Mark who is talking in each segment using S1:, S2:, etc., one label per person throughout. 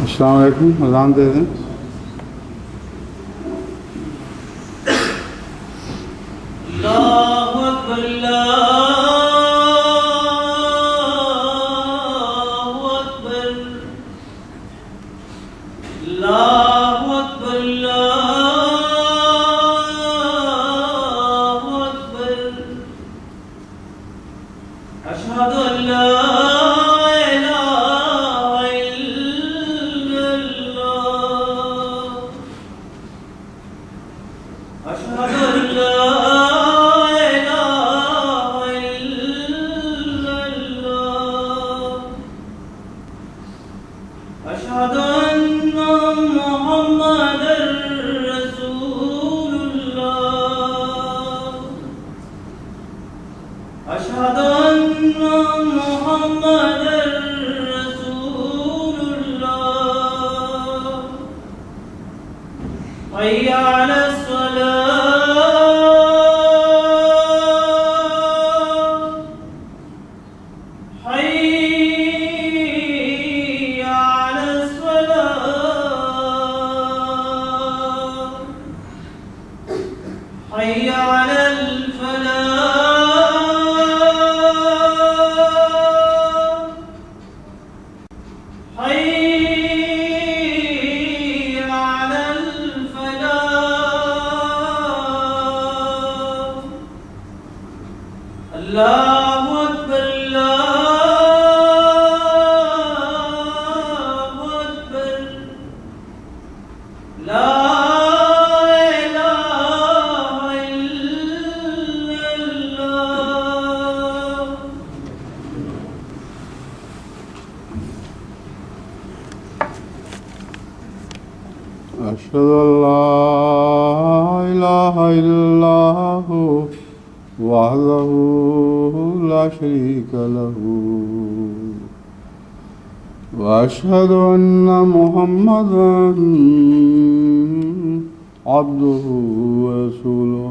S1: السلام علیکم. اذان دے دیں.
S2: اللہ اکبر اللہ اکبر اللہ اکبر اشہد ان لا حي على الصلاة حي على الصلاة حي على الفلاح حي اللہ اکبر اللہ اکبر لا الہ الا اللہ.
S1: اشہد ان لا الہ الا اللہ وحدہ لا شریک لہ واشہد ان محمدا عبدہ ورسولہ.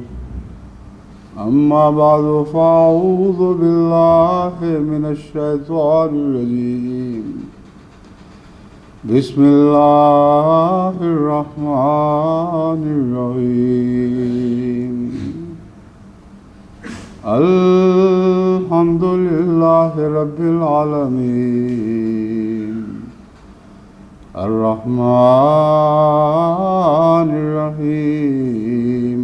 S1: اما بعد فاعوذ باللہ من الشیطان الرجیم. بسم اللہ الرحمن الرحیم. الحمد للہ رب العالمین الرحمن الرحیم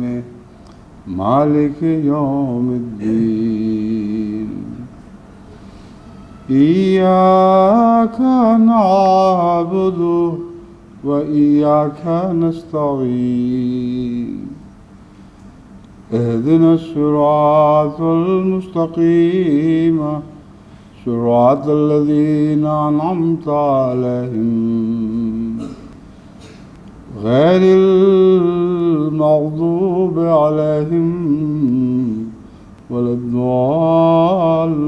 S1: مالک یوم الدین. ایاک نعبد و ایاک نستعین. اهدنا الصراط المستقيم صراط الذين أنعمت عليهم غير المغضوب عليهم ولا الضالين.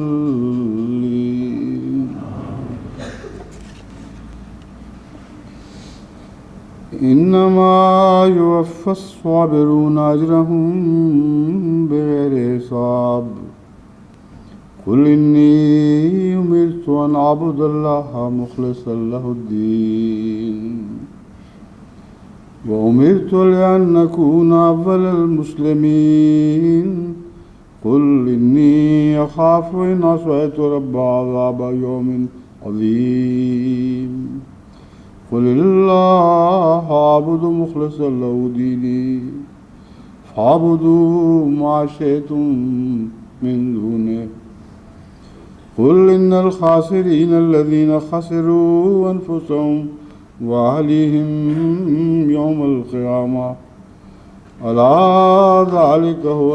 S1: انما يوفى الصابرون اجرهم بغير حساب. قل اني امرت ان اعبد الله مخلصا له الدين وامرت لان اكون اول المسلمين. قل اني اخاف ان عصيت رب عذاب يوم عظيم. قل اللہ اعبد مخلصا له دینی فاعبدوا ما شئتم من دونه. قل ان الخاسرین الذین خسروا انفسهم واہلیہم یوم القیامہ الا ذلك هو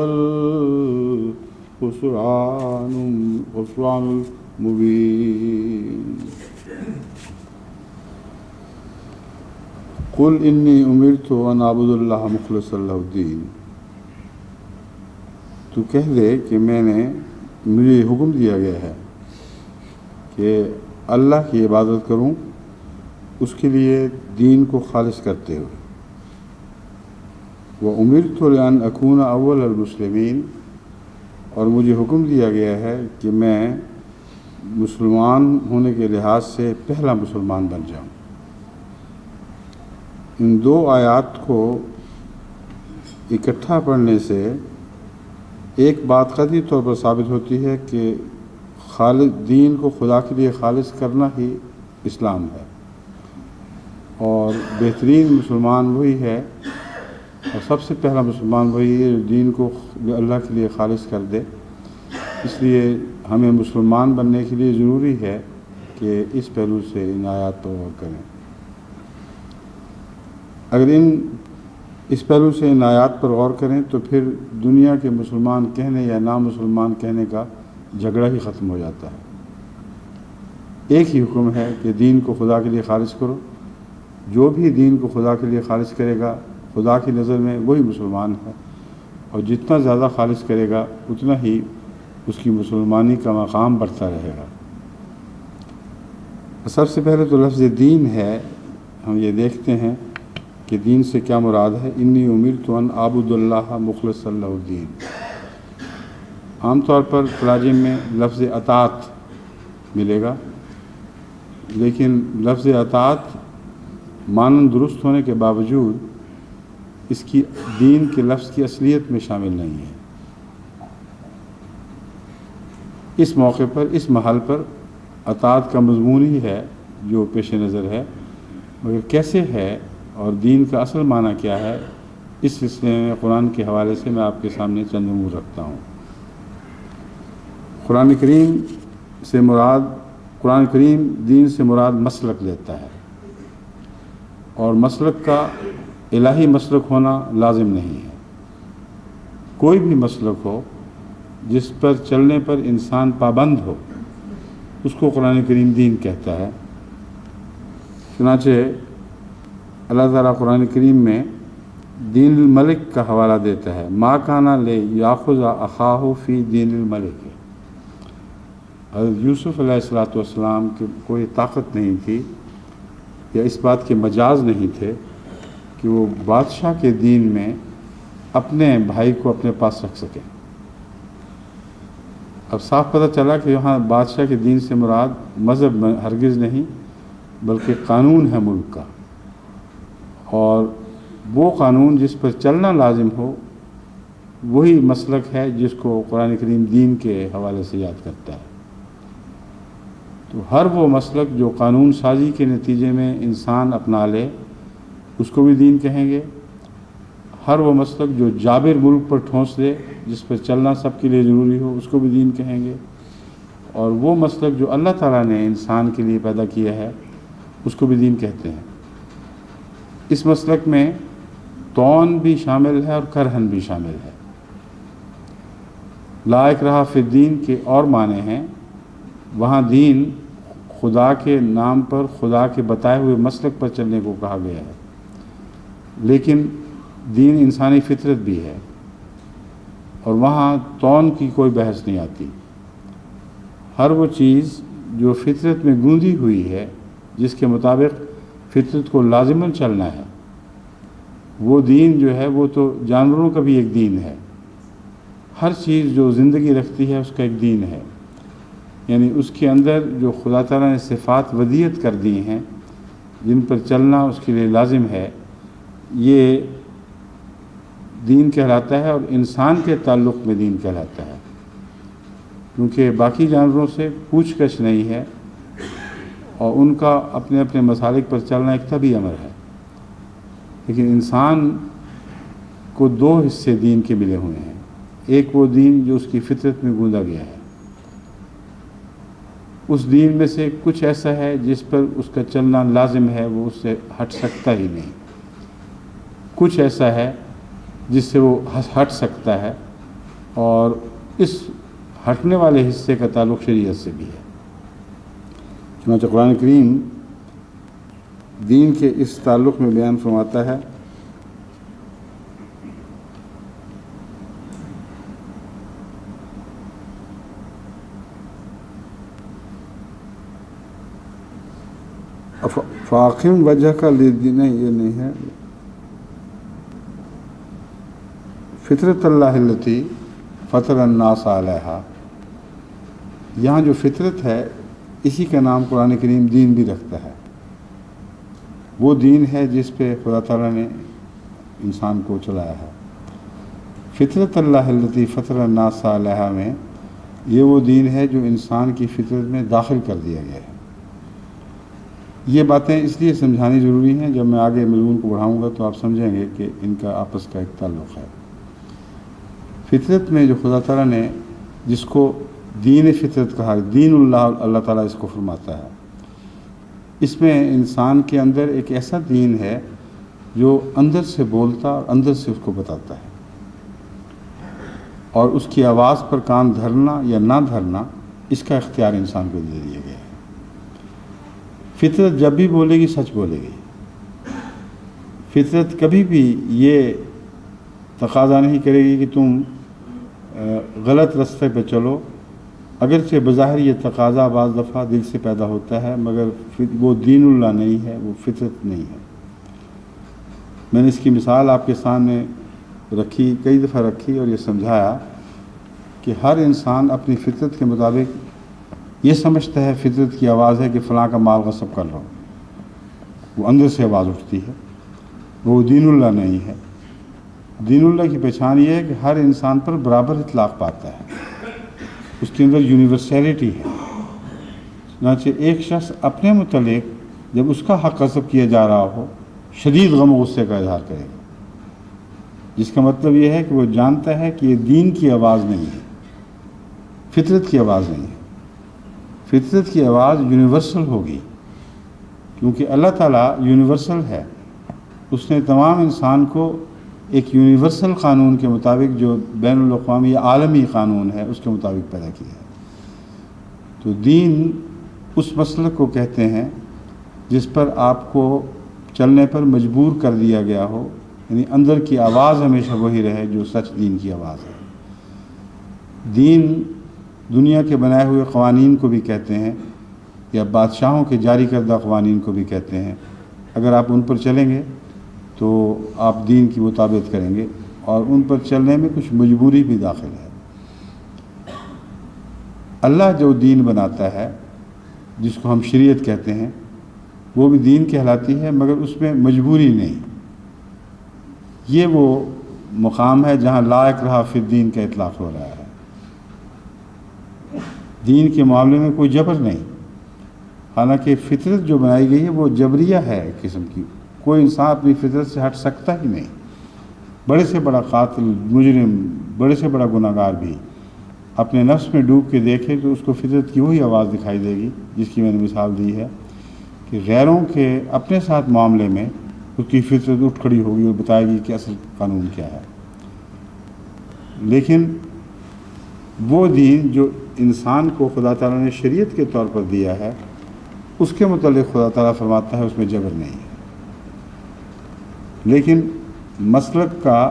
S1: الخسران المبین. قل انی امرت ان اعبد اللہ مخلصا لہ الدین. تو کہہ دے کہ مجھے حکم دیا گیا ہے کہ اللہ کی عبادت کروں اس کے لیے دین کو خالص کرتے ہوئے. وَأُمِرْتُ لِأَنْ أَكُونَ أَوَّلَ الْمُسْلِمِينَ، اور مجھے حکم دیا گیا ہے کہ میں مسلمان ہونے کے لحاظ سے پہلا مسلمان بن جاؤں۔ ان دو آیات کو اکٹھا پڑھنے سے ایک بات قطعی طور پر ثابت ہوتی ہے کہ خالص دین کو خدا کے لیے خالص کرنا ہی اسلام ہے، اور بہترین مسلمان وہی ہے، اور سب سے پہلا مسلمان وہی ہے جو دین کو اللہ کے لیے خالص کر دے۔ اس لیے ہمیں مسلمان بننے کے لیے ضروری ہے کہ اس پہلو سے ان آیات پر غور کریں۔ اگر اس پہلو سے ان آیات پر غور کریں تو پھر دنیا کے مسلمان کہنے یا نامسلمان کہنے کا جھگڑا ہی ختم ہو جاتا ہے۔ ایک ہی حکم ہے کہ دین کو خدا کے لیے خالص کرو۔ جو بھی دین کو خدا کے لیے خالص کرے گا خدا کی نظر میں وہی مسلمان ہے، اور جتنا زیادہ خالص کرے گا اتنا ہی اس کی مسلمانی کا مقام بڑھتا رہے گا۔ سب سے پہلے تو لفظ دین ہے، ہم یہ دیکھتے ہیں کہ دین سے کیا مراد ہے۔ انی امرت ان اعبد اللہ مخلص اللہ الدین۔ عام طور پر تراجم میں لفظ اطاعت ملے گا، لیکن لفظ اطاعت مانن درست ہونے کے باوجود اس کی دین کے لفظ کی اصلیت میں شامل نہیں ہے۔ اس موقع پر، اس محل پر اطاعت کا مضمون ہی ہے جو پیش نظر ہے، مگر کیسے ہے اور دین کا اصل معنی کیا ہے، اس سلسلے میں قرآن کے حوالے سے میں آپ کے سامنے چند امور رکھتا ہوں۔ قرآن کریم دین سے مراد مسلک لیتا ہے، اور مسلک کا الہی مسلک ہونا لازم نہیں ہے۔ کوئی بھی مسلک ہو جس پر چلنے پر انسان پابند ہو اس کو قرآن کریم دین کہتا ہے۔ چنانچہ اللہ تعالیٰ قرآن کریم میں دین الملک کا حوالہ دیتا ہے۔ ما کانا لے یاخذ اخاہ فی دین الملک۔ حضرت یوسف علیہ السلام کی کوئی طاقت نہیں تھی یا اس بات کے مجاز نہیں تھے کہ وہ بادشاہ کے دین میں اپنے بھائی کو اپنے پاس رکھ سکیں۔ اب صاف پتہ چلا کہ یہاں بادشاہ کے دین سے مراد مذہب ہرگز نہیں بلکہ قانون ہے ملک کا، اور وہ قانون جس پر چلنا لازم ہو وہی مسلک ہے جس کو قرآن کریم دین کے حوالے سے یاد کرتا ہے۔ تو ہر وہ مسلک جو قانون سازی کے نتیجے میں انسان اپنا لے اس کو بھی دین کہیں گے، ہر وہ مسلک جو جابر ملک پر ٹھونس دے جس پر چلنا سب کے لیے ضروری ہو اس کو بھی دین کہیں گے، اور وہ مسلک جو اللہ تعالیٰ نے انسان کے لیے پیدا کیا ہے اس کو بھی دین کہتے ہیں۔ اس مسلک میں طعن بھی شامل ہے اور کرہن بھی شامل ہے۔ لا اکراہ فی الدین کے اور معنی ہیں، وہاں دین خدا کے نام پر خدا کے بتائے ہوئے مسلک پر چلنے کو کہا گیا ہے، لیکن دین انسانی فطرت بھی ہے، اور وہاں طعن کی کوئی بحث نہیں آتی۔ ہر وہ چیز جو فطرت میں گوندی ہوئی ہے جس کے مطابق فطرت کو لازماً چلنا ہے، وہ دین جو ہے وہ تو جانوروں کا بھی ایک دین ہے۔ ہر چیز جو زندگی رکھتی ہے اس کا ایک دین ہے، یعنی اس کے اندر جو خدا تعالیٰ نے صفات ودیت کر دی ہیں جن پر چلنا اس کے لیے لازم ہے، یہ دین کہلاتا ہے، اور انسان کے تعلق میں دین کہلاتا ہے، کیونکہ باقی جانوروں سے پوچھ گچھ نہیں ہے اور ان کا اپنے اپنے مسالک پر چلنا ایک طبعی امر ہے۔ لیکن انسان کو دو حصے دین کے ملے ہوئے ہیں، ایک وہ دین جو اس کی فطرت میں گوندا گیا ہے، اس دین میں سے کچھ ایسا ہے جس پر اس کا چلنا لازم ہے، وہ اس سے ہٹ سکتا ہی نہیں، کچھ ایسا ہے جس سے وہ ہٹ سکتا ہے، اور اس ہٹنے والے حصے کا تعلق شریعت سے بھی ہے۔ چنانچہ قرآن کریم دین کے اس تعلق میں بیان فرماتا ہے، فاقم وجہ کا لیدین، یہ نہیں ہے، فطرت اللہ التی فطر الناس علیہا، یہاں جو فطرت ہے اسی کا نام قرآن کریم دین بھی رکھتا ہے۔ وہ دین ہے جس پہ خدا تعالیٰ نے انسان کو چلایا ہے۔ فطرت اللہ التی فطر الناس علیہا میں یہ وہ دین ہے جو انسان کی فطرت میں داخل کر دیا گیا ہے۔ یہ باتیں اس لیے سمجھانی ضروری ہیں، جب میں آگے مضمون کو بڑھاؤں گا تو آپ سمجھیں گے کہ ان کا آپس کا ایک تعلق ہے۔ فطرت میں جو خدا تعالیٰ نے جس کو دین فطرت کہا، دین اللہ تعالیٰ اس کو فرماتا ہے، اس میں انسان کے اندر ایک ایسا دین ہے جو اندر سے بولتا اور اندر سے اس کو بتاتا ہے، اور اس کی آواز پر کان دھرنا یا نہ دھرنا اس کا اختیار انسان کو دے دیا گیا ہے۔ فطرت جب بھی بولے گی سچ بولے گی۔ فطرت کبھی بھی یہ تقاضا نہیں کرے گی کہ تم غلط راستے پہ چلو، اگرچہ بظاہر یہ تقاضا بعض دفعہ دل سے پیدا ہوتا ہے، مگر وہ دین اللہ نہیں ہے، وہ فطرت نہیں ہے۔ میں نے اس کی مثال آپ کے سامنے رکھی، کئی دفعہ رکھی، اور یہ سمجھایا کہ ہر انسان اپنی فطرت کے مطابق یہ سمجھتا ہے فطرت کی آواز ہے کہ فلاں کا مال غصب کر لو، وہ اندر سے آواز اٹھتی ہے، وہ دین اللہ نہیں ہے۔ دین اللہ کی پہچان یہ ہے کہ ہر انسان پر برابر اطلاق پاتا ہے، اس کے اندر یونیورسیلٹی ہے۔ چنانچہ ایک شخص اپنے متعلق جب اس کا حق غصب کیا جا رہا ہو شدید غم و غصے کا اظہار کرے گا، جس کا مطلب یہ ہے کہ وہ جانتا ہے کہ یہ دین کی آواز نہیں ہے، فطرت کی آواز نہیں ہے۔ فطرت کی آواز یونیورسل ہوگی، کیونکہ اللہ تعالیٰ یونیورسل ہے۔ اس نے تمام انسان کو ایک یونیورسل قانون کے مطابق، جو بین الاقوامی یا عالمی قانون ہے، اس کے مطابق پیدا کیا ہے۔ تو دین اس مسلک کو کہتے ہیں جس پر آپ کو چلنے پر مجبور کر دیا گیا ہو، یعنی اندر کی آواز ہمیشہ وہی رہے جو سچ دین کی آواز ہے۔ دین دنیا کے بنائے ہوئے قوانین کو بھی کہتے ہیں، یا بادشاہوں کے جاری کردہ قوانین کو بھی کہتے ہیں۔ اگر آپ ان پر چلیں گے تو آپ دین کی مطابقت کریں گے، اور ان پر چلنے میں کچھ مجبوری بھی داخل ہے۔ اللہ جو دین بناتا ہے، جس کو ہم شریعت کہتے ہیں، وہ بھی دین کہلاتی ہے، مگر اس میں مجبوری نہیں۔ یہ وہ مقام ہے جہاں لا اکراہ فی الدین کا اطلاق ہو رہا ہے۔ دین کے معاملے میں کوئی جبر نہیں، حالانکہ فطرت جو بنائی گئی ہے وہ جبریہ ہے ایک قسم کی۔ کوئی انسان اپنی فطرت سے ہٹ سکتا ہی نہیں۔ بڑے سے بڑا قاتل، مجرم، بڑے سے بڑا گناہ گار بھی اپنے نفس میں ڈوب کے دیکھے تو اس کو فطرت کی وہی آواز دکھائی دے گی جس کی میں نے مثال دی ہے، کہ غیروں کے اپنے ساتھ معاملے میں اس کی فطرت اٹھ کھڑی ہوگی اور بتائے گی کہ اصل قانون کیا ہے۔ لیکن وہ دین جو انسان کو خدا تعالیٰ نے شریعت کے طور پر دیا ہے، اس کے متعلق خدا تعالیٰ فرماتا ہے اس میں جبر نہیں ہے۔ لیکن مسلک کا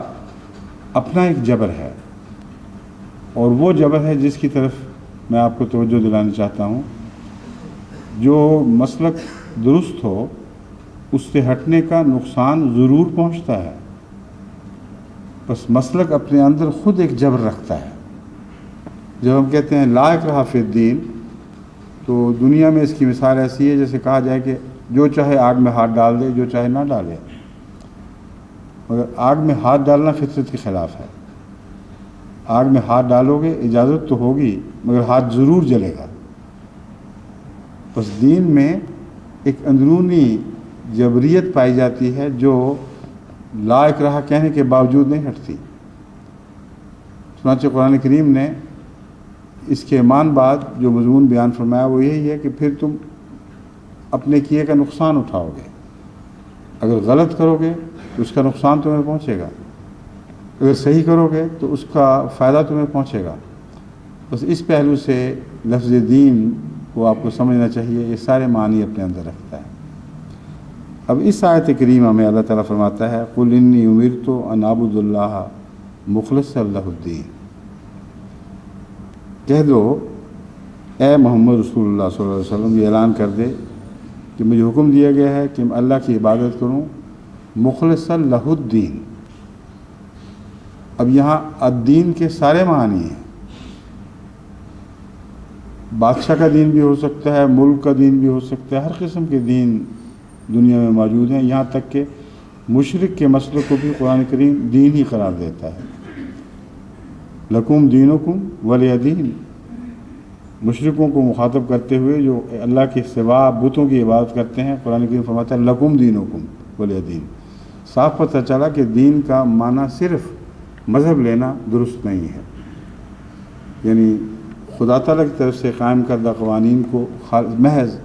S1: اپنا ایک جبر ہے، اور وہ جبر ہے جس کی طرف میں آپ کو توجہ دلانا چاہتا ہوں۔ جو مسلک درست ہو اس سے ہٹنے کا نقصان ضرور پہنچتا ہے، بس مسلک اپنے اندر خود ایک جبر رکھتا ہے۔ جب ہم کہتے ہیں لا اکراہ فی الدین، تو دنیا میں اس کی مثال ایسی ہے جیسے کہا جائے کہ جو چاہے آگ میں ہاتھ ڈال دے، جو چاہے نہ ڈالے۔ مگر آگ میں ہاتھ ڈالنا فطرت کے خلاف ہے۔ آگ میں ہاتھ ڈالو گے اجازت تو ہوگی، مگر ہاتھ ضرور جلے گا۔ بس دین میں ایک اندرونی جبریت پائی جاتی ہے جو لا اکراہ کہنے کے باوجود نہیں ہٹتی۔ چنانچہ قرآن کریم نے اس کے ایمان بعد جو مضمون بیان فرمایا وہ یہی ہے کہ پھر تم اپنے کیے کا نقصان اٹھاؤ گے۔ اگر غلط کرو گے تو اس کا نقصان تمہیں پہنچے گا، اگر صحیح کرو گے تو اس کا فائدہ تمہیں پہنچے گا۔ بس اس پہلو سے لفظ دین کو آپ کو سمجھنا چاہیے، یہ سارے معنی اپنے اندر رکھتا ہے۔ اب اس آیت کریمہ میں اللہ تعالیٰ فرماتا ہے قُلْ إِنِّي أُمِرْتُ أَنْ أَعْبُدَ اللَّهَ مُخْلِصًا لَهُ الدِّينَ، کہہ دو اے محمد رسول اللہ صلی اللہ علیہ وسلم، یہ اعلان کر دے کہ مجھے حکم دیا گیا ہے کہ میں اللہ کی عبادت کروں مخلصا لہ الدین، اب یہاں الدین کے سارے معنی ہیں، بادشاہ کا دین بھی ہو سکتا ہے، ملک کا دین بھی ہو سکتا ہے، ہر قسم کے دین دنیا میں موجود ہیں، یہاں تک کہ مشرک کے مسئلے کو بھی قرآن کریم دین ہی قرار دیتا ہے۔ لکم دینکم ولی دین، مشرکوں کو مخاطب کرتے ہوئے جو اللہ کے سوا بتوں کی عبادت کرتے ہیں، قرآن کریم فرماتا ہے لکم دینکم ولی دین۔ صاف پتہ چلا کہ دین کا معنی صرف مذہب لینا درست نہیں ہے، یعنی خدا تعالیٰ کی طرف سے قائم کردہ قوانین کو محض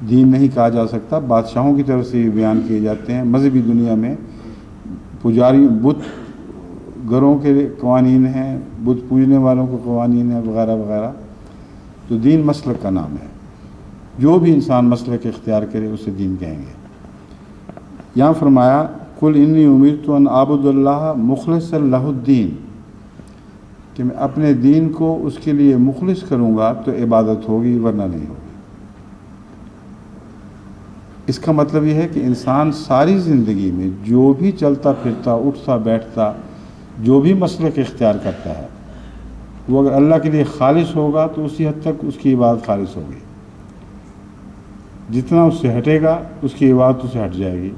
S1: دین نہیں کہا جا سکتا، بادشاہوں کی طرف سے بھی بیان کیے جاتے ہیں۔ مذہبی دنیا میں پجاری بت گھروں کے قوانین ہیں، بت پوجنے والوں کے قوانین ہیں وغیرہ وغیرہ، تو دین مسلک کا نام ہے۔ جو بھی انسان مسلک اختیار کرے اسے دین کہیں گے۔ یہاں فرمایا قل انی امرت ان اعبد اللہ مخلصا لہ الدین، کہ میں اپنے دین کو اس کے لیے مخلص کروں گا تو عبادت ہوگی ورنہ نہیں ہوگی۔ اس کا مطلب یہ ہے کہ انسان ساری زندگی میں جو بھی چلتا پھرتا اٹھتا بیٹھتا جو بھی مسلک اختیار کرتا ہے وہ اگر اللہ کے لیے خالص ہوگا تو اسی حد تک اس کی عبادت خالص ہوگی، جتنا اس سے ہٹے گا اس کی عبادت اس سے ہٹ جائے گی۔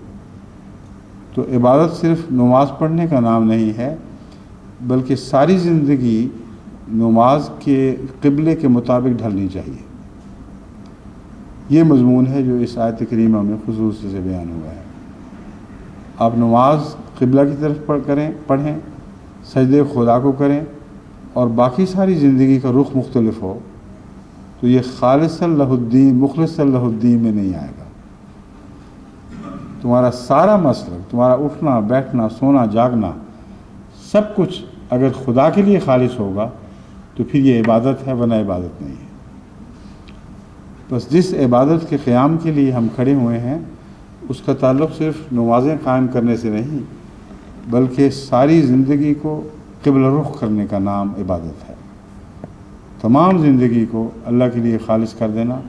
S1: تو عبادت صرف نماز پڑھنے کا نام نہیں ہے، بلکہ ساری زندگی نماز کے قبلے کے مطابق ڈھلنی چاہیے۔ یہ مضمون ہے جو اس آیت کریمہ میں خصوصی سے بیان ہوا ہے۔ آپ نماز قبلہ کی طرف پڑھیں، سجدے خدا کو کریں، اور باقی ساری زندگی کا رخ مختلف ہو تو یہ خالص لہ الدین مخلص لہ الدین میں نہیں آئے گا۔ تمہارا سارا مسلک، تمہارا اٹھنا بیٹھنا سونا جاگنا سب کچھ اگر خدا کے لیے خالص ہوگا تو پھر یہ عبادت ہے، ورنہ عبادت نہیں ہے۔ بس جس عبادت کے قیام کے لیے ہم کھڑے ہوئے ہیں اس کا تعلق صرف نمازیں قائم کرنے سے نہیں، بلکہ ساری زندگی کو قبلہ رخ کرنے کا نام عبادت ہے۔ تمام زندگی کو اللہ کے لیے خالص کر دینا،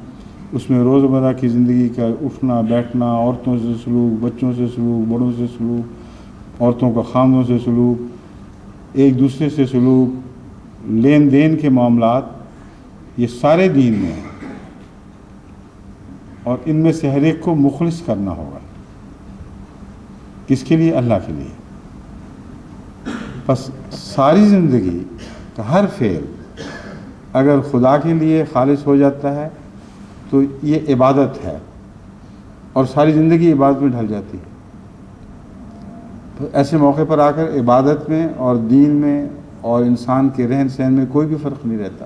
S1: اس میں روزمرہ کی زندگی کا اٹھنا بیٹھنا، عورتوں سے سلوک، بچوں سے سلوک، بڑوں سے سلوک، عورتوں کا خامدوں سے سلوک، ایک دوسرے سے سلوک، لین دین کے معاملات، یہ سارے دین میں ہیں، اور ان میں سے ہر ایک کو مخلص کرنا ہوگا۔ کس کے لیے؟ اللہ کے لیے۔ بس ساری زندگی کا ہر فعل اگر خدا کے لیے خالص ہو جاتا ہے تو یہ عبادت ہے، اور ساری زندگی عبادت میں ڈھل جاتی ہے۔ تو ایسے موقع پر آ کر عبادت میں اور دین میں اور انسان کے رہن سہن میں کوئی بھی فرق نہیں رہتا۔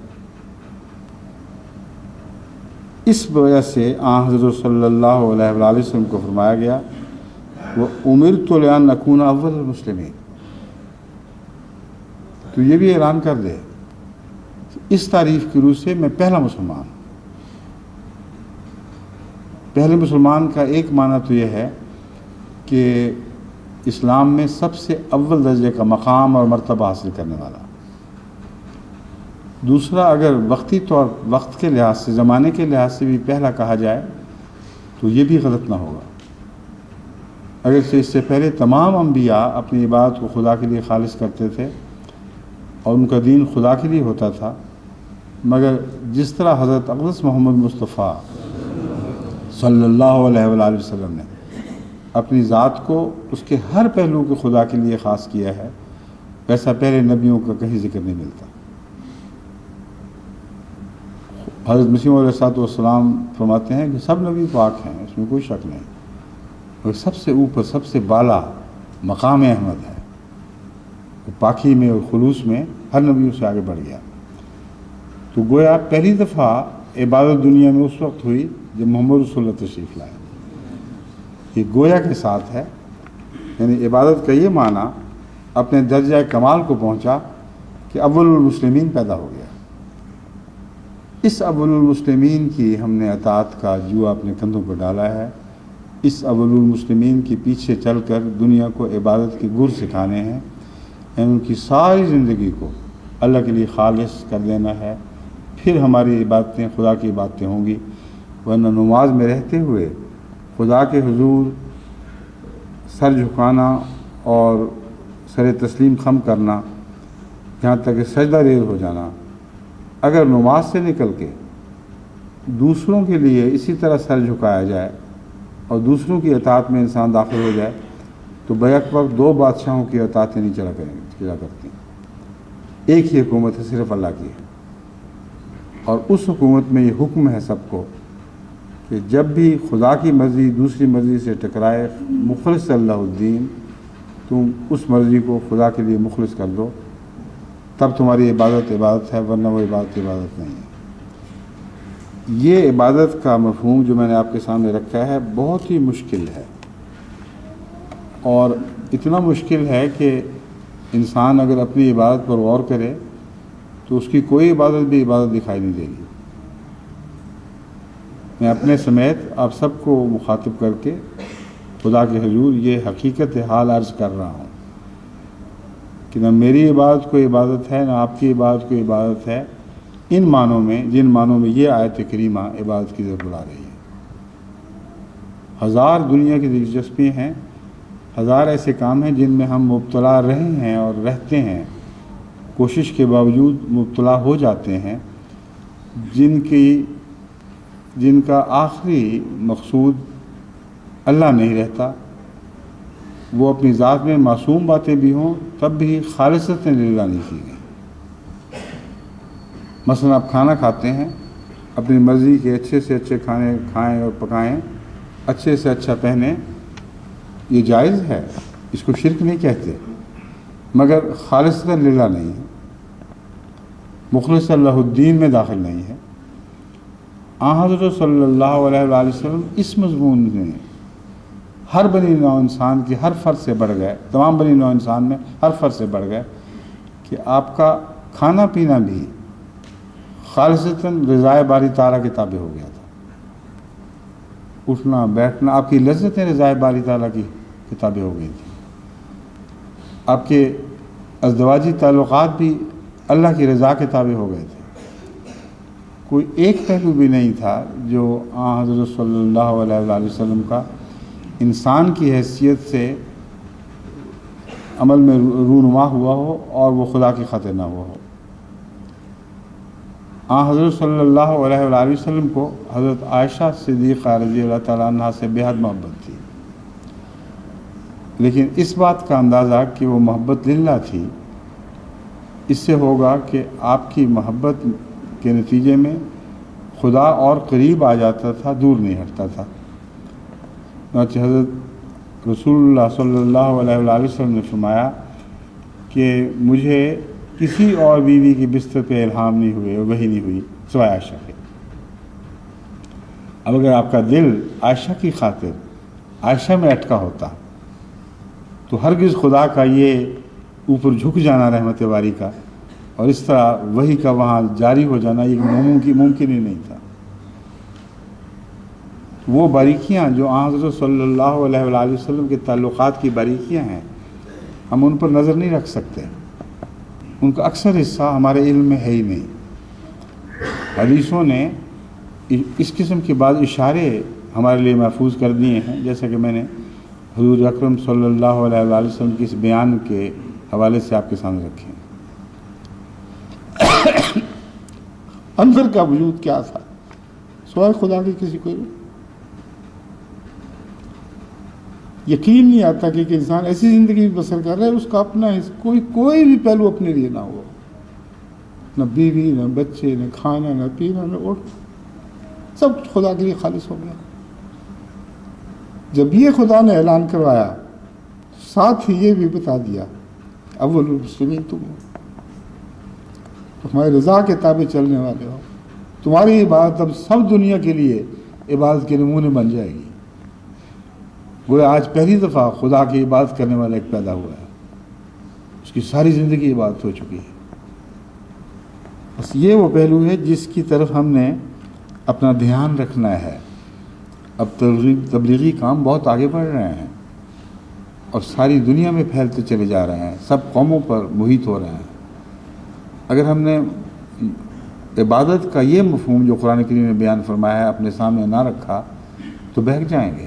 S1: اس وجہ سے حضرت صلی اللہ علیہ وآلہ وسلم کو فرمایا گیا وَأُمِرْتُ لِأَنْ أَكُونَ أَوَّلَ الْمُسْلِمِينَ، تو یہ بھی اعلان کر دے اس تعریف کی روح سے میں پہلا مسلمان ہوں۔ پہلے مسلمان کا ایک معنی تو یہ ہے کہ اسلام میں سب سے اول درجے کا مقام اور مرتبہ حاصل کرنے والا۔ دوسرا، اگر وقت کے لحاظ سے، زمانے کے لحاظ سے بھی پہلا کہا جائے تو یہ بھی غلط نہ ہوگا۔ اگرچہ اس سے پہلے تمام انبیاء اپنی عبادت کو خدا کے لیے خالص کرتے تھے اور ان کا دین خدا کے لیے ہوتا تھا، مگر جس طرح حضرت اقدس محمد مصطفیٰ صلی اللہ علیہ وآلہ وسلم نے اپنی ذات کو اس کے ہر پہلو کو خدا کے لیے خاص کیا ہے، ویسا پہلے نبیوں کا کہیں ذکر نہیں ملتا۔ حضرت مسیح علیہ الصلوۃ والسلام فرماتے ہیں کہ سب نبی پاک ہیں، اس میں کوئی شک نہیں، اور سب سے اوپر سب سے بالا مقام احمد ہے، پاکی میں اور خلوص میں ہر نبیوں سے آگے بڑھ گیا۔ تو گویا پہلی دفعہ عبادت دنیا میں اس وقت ہوئی جب محمد رسول اللہ تشریف لائے۔ یہ گویا کے ساتھ ہے، یعنی عبادت کا یہ معنی اپنے درجہ کمال کو پہنچا کہ اول المسلمین پیدا ہو گیا۔ اس اول المسلمین کی ہم نے اطاعت کا جوا اپنے کندھوں پر ڈالا ہے، اس اول المسلمین کے پیچھے چل کر دنیا کو عبادت کے گر سکھانے ہیں، یعنی ان کی ساری زندگی کو اللہ کے لیے خالص کر دینا ہے، پھر ہماری عبادتیں خدا کی عبادتیں ہوں گی۔ ورنہ نماز میں رہتے ہوئے خدا کے حضور سر جھکانا اور سر تسلیم خم کرنا، یہاں تک کہ سجدہ ریز ہو جانا، اگر نماز سے نکل کے دوسروں کے لیے اسی طرح سر جھکایا جائے اور دوسروں کی اطاعت میں انسان داخل ہو جائے تو بیک وقت دو بادشاہوں کی اطاعتیں نہیں چلا کرتی، ایک ہی حکومت ہے، صرف اللہ کی ہے۔ اور اس حکومت میں یہ حکم ہے سب کو کہ جب بھی خدا کی مرضی دوسری مرضی سے ٹکرائے، مخلص اللہ الدین، تم اس مرضی کو خدا کے لیے مخلص کر دو، تب تمہاری عبادت عبادت ہے، ورنہ وہ عبادت عبادت نہیں ہے۔ یہ عبادت کا مفہوم جو میں نے آپ کے سامنے رکھا ہے بہت ہی مشکل ہے، اور اتنا مشکل ہے کہ انسان اگر اپنی عبادت پر غور کرے تو اس کی کوئی عبادت بھی عبادت دکھائی نہیں دے گی۔ میں اپنے سمیت آپ سب کو مخاطب کر کے خدا کے حضور یہ حقیقت حال عرض کر رہا ہوں کہ نہ میری عبادت کوئی عبادت ہے، نہ آپ کی عبادت کوئی عبادت ہے، ان معنوں میں جن معنوں میں یہ آیت کریمہ عبادت کی طرف بلا رہی ہے۔ ہزار دنیا کی دلچسپیاں ہیں، ہزار ایسے کام ہیں جن میں ہم مبتلا رہے ہیں اور رہتے ہیں، کوشش کے باوجود مبتلا ہو جاتے ہیں، جن کا آخری مقصود اللہ نہیں رہتا، وہ اپنی ذات میں معصوم باتیں بھی ہوں تب بھی خالصتاً للہ نہیں کی گئی۔ مثلا آپ کھانا کھاتے ہیں، اپنی مرضی کے اچھے سے اچھے کھانے کھائیں اور پکائیں، اچھے سے اچھا پہنیں، یہ جائز ہے، اس کو شرک نہیں کہتے، مگر خالصتاً للہ نہیں ہے، مخلص اللہ الدین میں داخل نہیں ہے۔ حضرت صلی اللہ علیہ وآلہ وسلم اس مضمون میں ہر بنی نوع انسان کی ہر فرد سے بڑھ گئے، تمام بنی نوع انسان میں ہر فرد سے بڑھ گئے کہ آپ کا کھانا پینا بھی خالصتاً رضائے باری تعالیٰ کے تابع ہو گیا تھا۔ اٹھنا بیٹھنا، آپ کی لذتیں رضائے باری تعالیٰ کی تابع ہو گئی تھی، آپ کے ازدواجی تعلقات بھی اللہ کی رضا کے تابع ہو گئے تھے۔ کوئی ایک پہلو بھی نہیں تھا جو حضرت صلی اللہ علیہ وآلہ وسلم کا انسان کی حیثیت سے عمل میں رونما ہوا ہو اور وہ خدا کی خاطر نہ ہوا ہو۔ حضرت صلی اللہ علیہ وآلہ وسلم کو حضرت عائشہ صدیقہ رضی اللہ تعالیٰ عنہ سے بے حد محبت تھی، لیکن اس بات کا اندازہ کہ وہ محبت للہ تھی اس سے ہوگا کہ آپ کی محبت کے نتیجے میں خدا اور قریب آ جاتا تھا، دور نہیں ہٹتا تھا۔ چنانچہ حضرت رسول اللہ صلی اللہ علیہ وآلہ وسلم نے فرمایا کہ مجھے کسی اور بیوی کی بستر پہ الہام نہیں ہوئے، وحی نہیں ہوئی سوائے عائشہ کے۔ اب اگر آپ کا دل عائشہ کی خاطر عائشہ میں اٹکا ہوتا تو ہرگز خدا کا یہ اوپر جھک جانا رحمت باری کا اور اس طرح وحی کا وہاں جاری ہو جانا یہ ممکن ہی نہیں تھا۔ وہ باریکیاں جو حضرت صلی اللہ علیہ وآلہ وسلم کے تعلقات کی باریکیاں ہیں، ہم ان پر نظر نہیں رکھ سکتے، ان کا اکثر حصہ ہمارے علم میں ہے ہی نہیں۔ حدیثوں نے اس قسم کے بعض اشارے ہمارے لیے محفوظ کر دیے ہیں، جیسا کہ میں نے حضور اکرم صلی اللہ علیہ وآلہ وسلم کے اس بیان کے حوالے سے آپ کے سامنے رکھے۔ اندر کا وجود کیا تھا سوائے خدا کے کسی کو یقین نہیں آتا کہ ایک انسان ایسی زندگی بسر کر رہا ہے اس کا اپنا کوئی بھی پہلو اپنے لیے نہ ہو، نہ بیوی، نہ بچے، نہ کھانا، نہ پینا، نہ اٹھ، سب کچھ خدا کے لیے خالص ہو گیا۔ جب یہ خدا نے اعلان کروایا ساتھ ہی یہ بھی بتا دیا اول المسلمین تم ہو، تمہاری رضا کے تابع چلنے والے ہو، تمہاری عبادت اب سب دنیا کے لیے عبادت کے نمونے بن جائے گی۔ گویا آج پہلی دفعہ خدا کی عبادت کرنے والا ایک پیدا ہوا ہے، اس کی ساری زندگی عبادت ہو چکی ہے۔ بس یہ وہ پہلو ہے جس کی طرف ہم نے اپنا دھیان رکھنا ہے۔ اب تبلیغی کام بہت آگے بڑھ رہے ہیں اور ساری دنیا میں پھیلتے چلے جا رہے ہیں، سب قوموں پر محیط ہو رہے ہیں۔ اگر ہم نے عبادت کا یہ مفہوم جو قرآن کریم نے بیان فرمایا ہے اپنے سامنے نہ رکھا تو بہک جائیں گے۔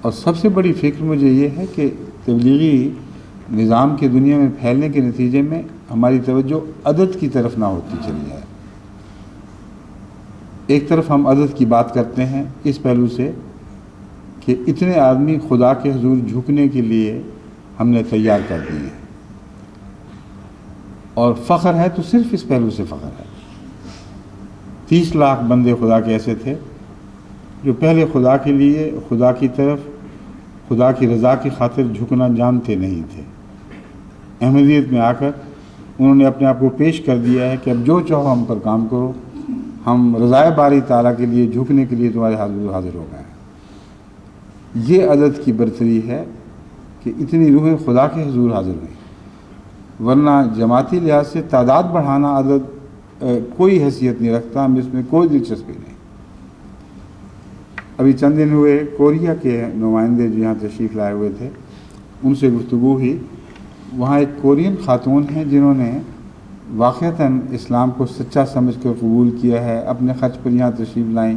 S1: اور سب سے بڑی فکر مجھے یہ ہے کہ تبلیغی نظام کے دنیا میں پھیلنے کے نتیجے میں ہماری توجہ عدد کی طرف نہ ہوتی چلی جائے۔ ایک طرف ہم عدد کی بات کرتے ہیں اس پہلو سے کہ اتنے آدمی خدا کے حضور جھکنے کے لیے ہم نے تیار کر دیے ہیں، اور فخر ہے تو صرف اس پہلو سے فخر ہے۔ 30 لاکھ بندے خدا کے ایسے تھے جو پہلے خدا کے لیے، خدا کی طرف، خدا کی رضا کی خاطر جھکنا جانتے نہیں تھے۔ احمدیت میں آ کر انہوں نے اپنے آپ کو پیش کر دیا ہے کہ اب جو چاہو ہم پر کام کرو، ہم رضائے باری تعالیٰ کے لیے جھکنے کے لیے تمہارے حاضر ہو گئے ہیں۔ یہ عدد کی برتری ہے کہ اتنی روحیں خدا کے حضور حاضر ہوئیں، ورنہ جماعتی لحاظ سے تعداد بڑھانا عدد کوئی حیثیت نہیں رکھتا، ہم اس میں کوئی دلچسپی نہیں۔ ابھی چند دن ہوئے کوریا کے نمائندے جو یہاں تشریف لائے ہوئے تھے، ان سے گفتگو ہوئی۔ وہاں ایک کورین خاتون ہیں جنہوں نے واقعتاً اسلام کو سچا سمجھ کر قبول کیا ہے، اپنے خرچ پر یہاں تشریف لائیں،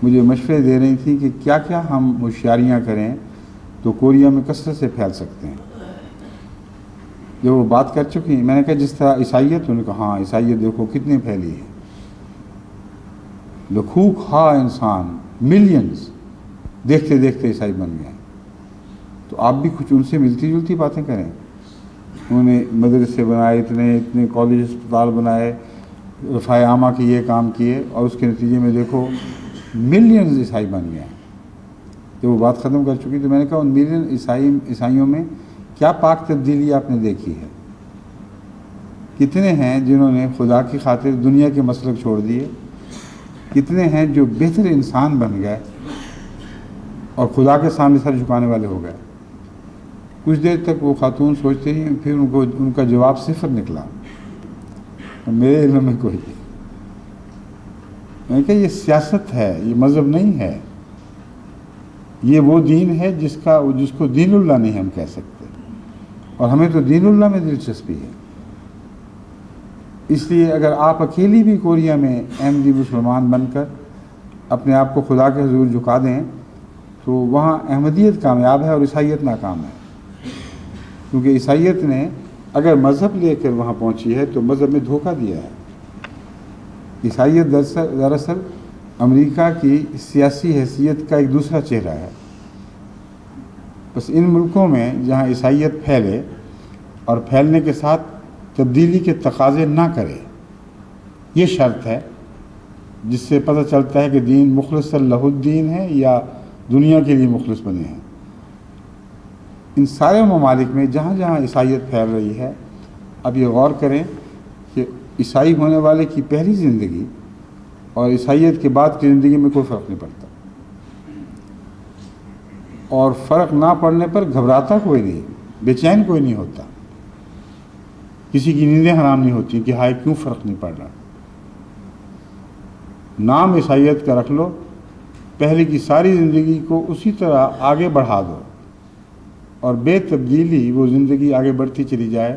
S1: مجھے مشورے دے رہی تھیں کہ کیا کیا ہم ہوشیاریاں کریں تو کوریا میں کثرت سے پھیل سکتے ہیں۔ جب وہ بات کر چکی، میں نے کہا جس طرح عیسائیت، انہوں نے کہا ہاں عیسائیت دیکھو کتنی پھیلی ہے، لکھوں کھا انسان ملینز دیکھتے دیکھتے عیسائی بن گئے، تو آپ بھی کچھ ان سے ملتی جلتی باتیں کریں۔ انہوں نے مدرسے بنائے، اتنے کالج اسپتال بنائے، رفاع عامہ کے یہ کام کیے، اور اس کے نتیجے میں دیکھو ملینز عیسائی بن گئے۔ جب وہ بات ختم کر چکی تو میں نے کہا ان ملین عیسائیوں میں کیا پاک تبدیلی آپ نے دیکھی ہے؟ کتنے ہیں جنہوں نے خدا کی خاطر دنیا کے مسلک چھوڑ دیے؟ کتنے ہیں جو بہتر انسان بن گئے اور خدا کے سامنے سر جھکانے والے ہو گئے؟ کچھ دیر تک وہ خاتون سوچتے رہی، پھر ان کا جواب 0 نکلا، میرے علم میں کوئی نہیں۔ میں نے کہا یہ سیاست ہے، یہ مذہب نہیں ہے، یہ وہ دین ہے جس کو دین اللہ نہیں ہم کہہ سکتے، اور ہمیں تو دین اللہ میں دلچسپی ہے۔ اس لیے اگر آپ اکیلی بھی کوریا میں احمدی مسلمان بن کر اپنے آپ کو خدا کے حضور جھکا دیں تو وہاں احمدیت کامیاب ہے اور عیسائیت ناکام ہے، کیونکہ عیسائیت نے اگر مذہب لے کر وہاں پہنچی ہے تو مذہب میں دھوکہ دیا ہے۔ عیسائیت دراصل امریکہ کی سیاسی حیثیت کا ایک دوسرا چہرہ ہے۔ بس ان ملکوں میں جہاں عیسائیت پھیلے اور پھیلنے کے ساتھ تبدیلی کے تقاضے نہ کرے، یہ شرط ہے جس سے پتہ چلتا ہے کہ دین مخلص لہ الدین ہے یا دنیا کے لیے مخلص بنے ہیں۔ ان سارے ممالک میں جہاں جہاں عیسائیت پھیل رہی ہے، اب یہ غور کریں کہ عیسائی ہونے والے کی پہلی زندگی اور عیسائیت کے بعد کی زندگی میں کوئی فرق نہیں پڑتا، اور فرق نہ پڑنے پر گھبراتا کوئی نہیں، بے چین کوئی نہیں ہوتا، کسی کی نیندیں حرام نہیں ہوتی کہ ہائے کیوں فرق نہیں پڑ رہا۔ نام عیسائیت کا رکھ لو، پہلے کی ساری زندگی کو اسی طرح آگے بڑھا دو، اور بے تبدیلی وہ زندگی آگے بڑھتی چلی جائے۔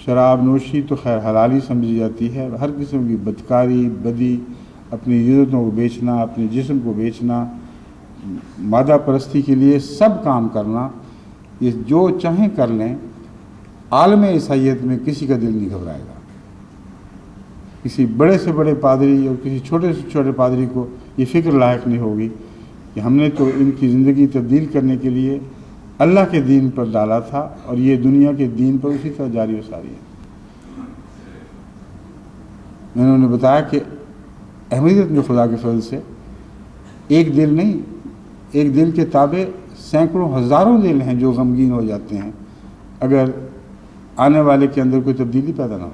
S1: شراب نوشی تو خیر حلالی سمجھی جاتی ہے، ہر قسم کی بدکاری، بدی، اپنی عزتوں کو بیچنا، اپنے جسم کو بیچنا، مادہ پرستی کے لیے سب کام کرنا، یہ جو چاہیں کر لیں، عالم عیسائیت میں کسی کا دل نہیں گھبرائے گا۔ کسی بڑے سے بڑے پادری اور کسی چھوٹے سے چھوٹے پادری کو یہ فکر لاحق نہیں ہوگی کہ ہم نے تو ان کی زندگی تبدیل کرنے کے لیے اللہ کے دین پر ڈالا تھا، اور یہ دنیا کے دین پر اسی طرح جاری و ساری ہے۔ انہوں نے بتایا کہ احمدیت میں خدا کے فضل سے ایک دل نہیں، ایک دل کے تابع سینکڑوں ہزاروں دل ہیں جو غمگین ہو جاتے ہیں اگر آنے والے کے اندر کوئی تبدیلی پیدا نہ ہو،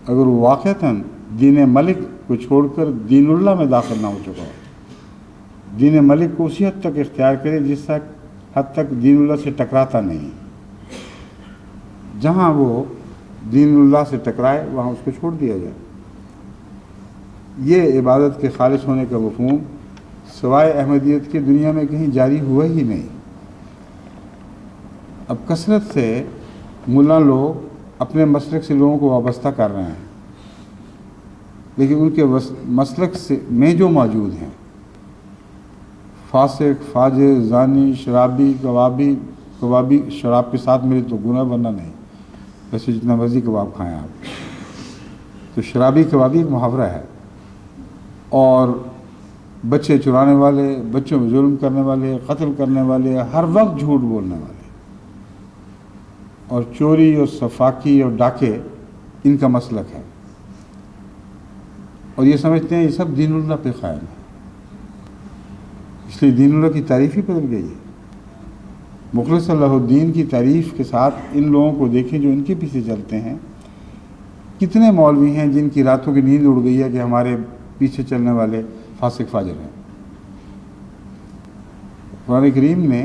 S1: اگر وہ واقعتاً دین ملک کو چھوڑ کر دین اللہ میں داخل نہ ہو چکا ہو، دین ملک کو اسی حد تک اختیار کرے جس حد تک دین اللہ سے ٹکراتا نہیں، جہاں وہ دین اللہ سے ٹکرائے وہاں اس کو چھوڑ دیا جائے۔ یہ عبادت کے خالص ہونے کا مفہوم سوائے احمدیت کے دنیا میں کہیں جاری ہوا ہی نہیں۔ اب کثرت سے ملا لوگ اپنے مسلک سے لوگوں کو وابستہ کر رہے ہیں، لیکن ان کے مسلک سے میں جو موجود ہیں، فاسق، فاجر، زانی، شرابی، کبابی شراب کے ساتھ ملے تو گناہ ورنہ نہیں، ویسے جتنا مرضی کباب کھائیں آپ. تو شرابی کبابی ایک محاورہ ہے. اور بچے چرانے والے، بچوں میں ظلم کرنے والے، قتل کرنے والے، ہر وقت جھوٹ بولنے والے، اور چوری اور صفاقی اور ڈاکے ان کا مسلک ہے. اور یہ سمجھتے ہیں یہ سب دین اللہ پہ قائم ہے، اس لیے دین اللہ کی تعریف ہی بدل گئی ہے. مخلص اللہ الدین کی تعریف کے ساتھ ان لوگوں کو دیکھیں جو ان کے پیچھے چلتے ہیں. کتنے مولوی ہیں جن کی راتوں کی نیند اڑ گئی ہے کہ ہمارے پیچھے چلنے والے فاسق فاجر ہیں. قرآن کریم نے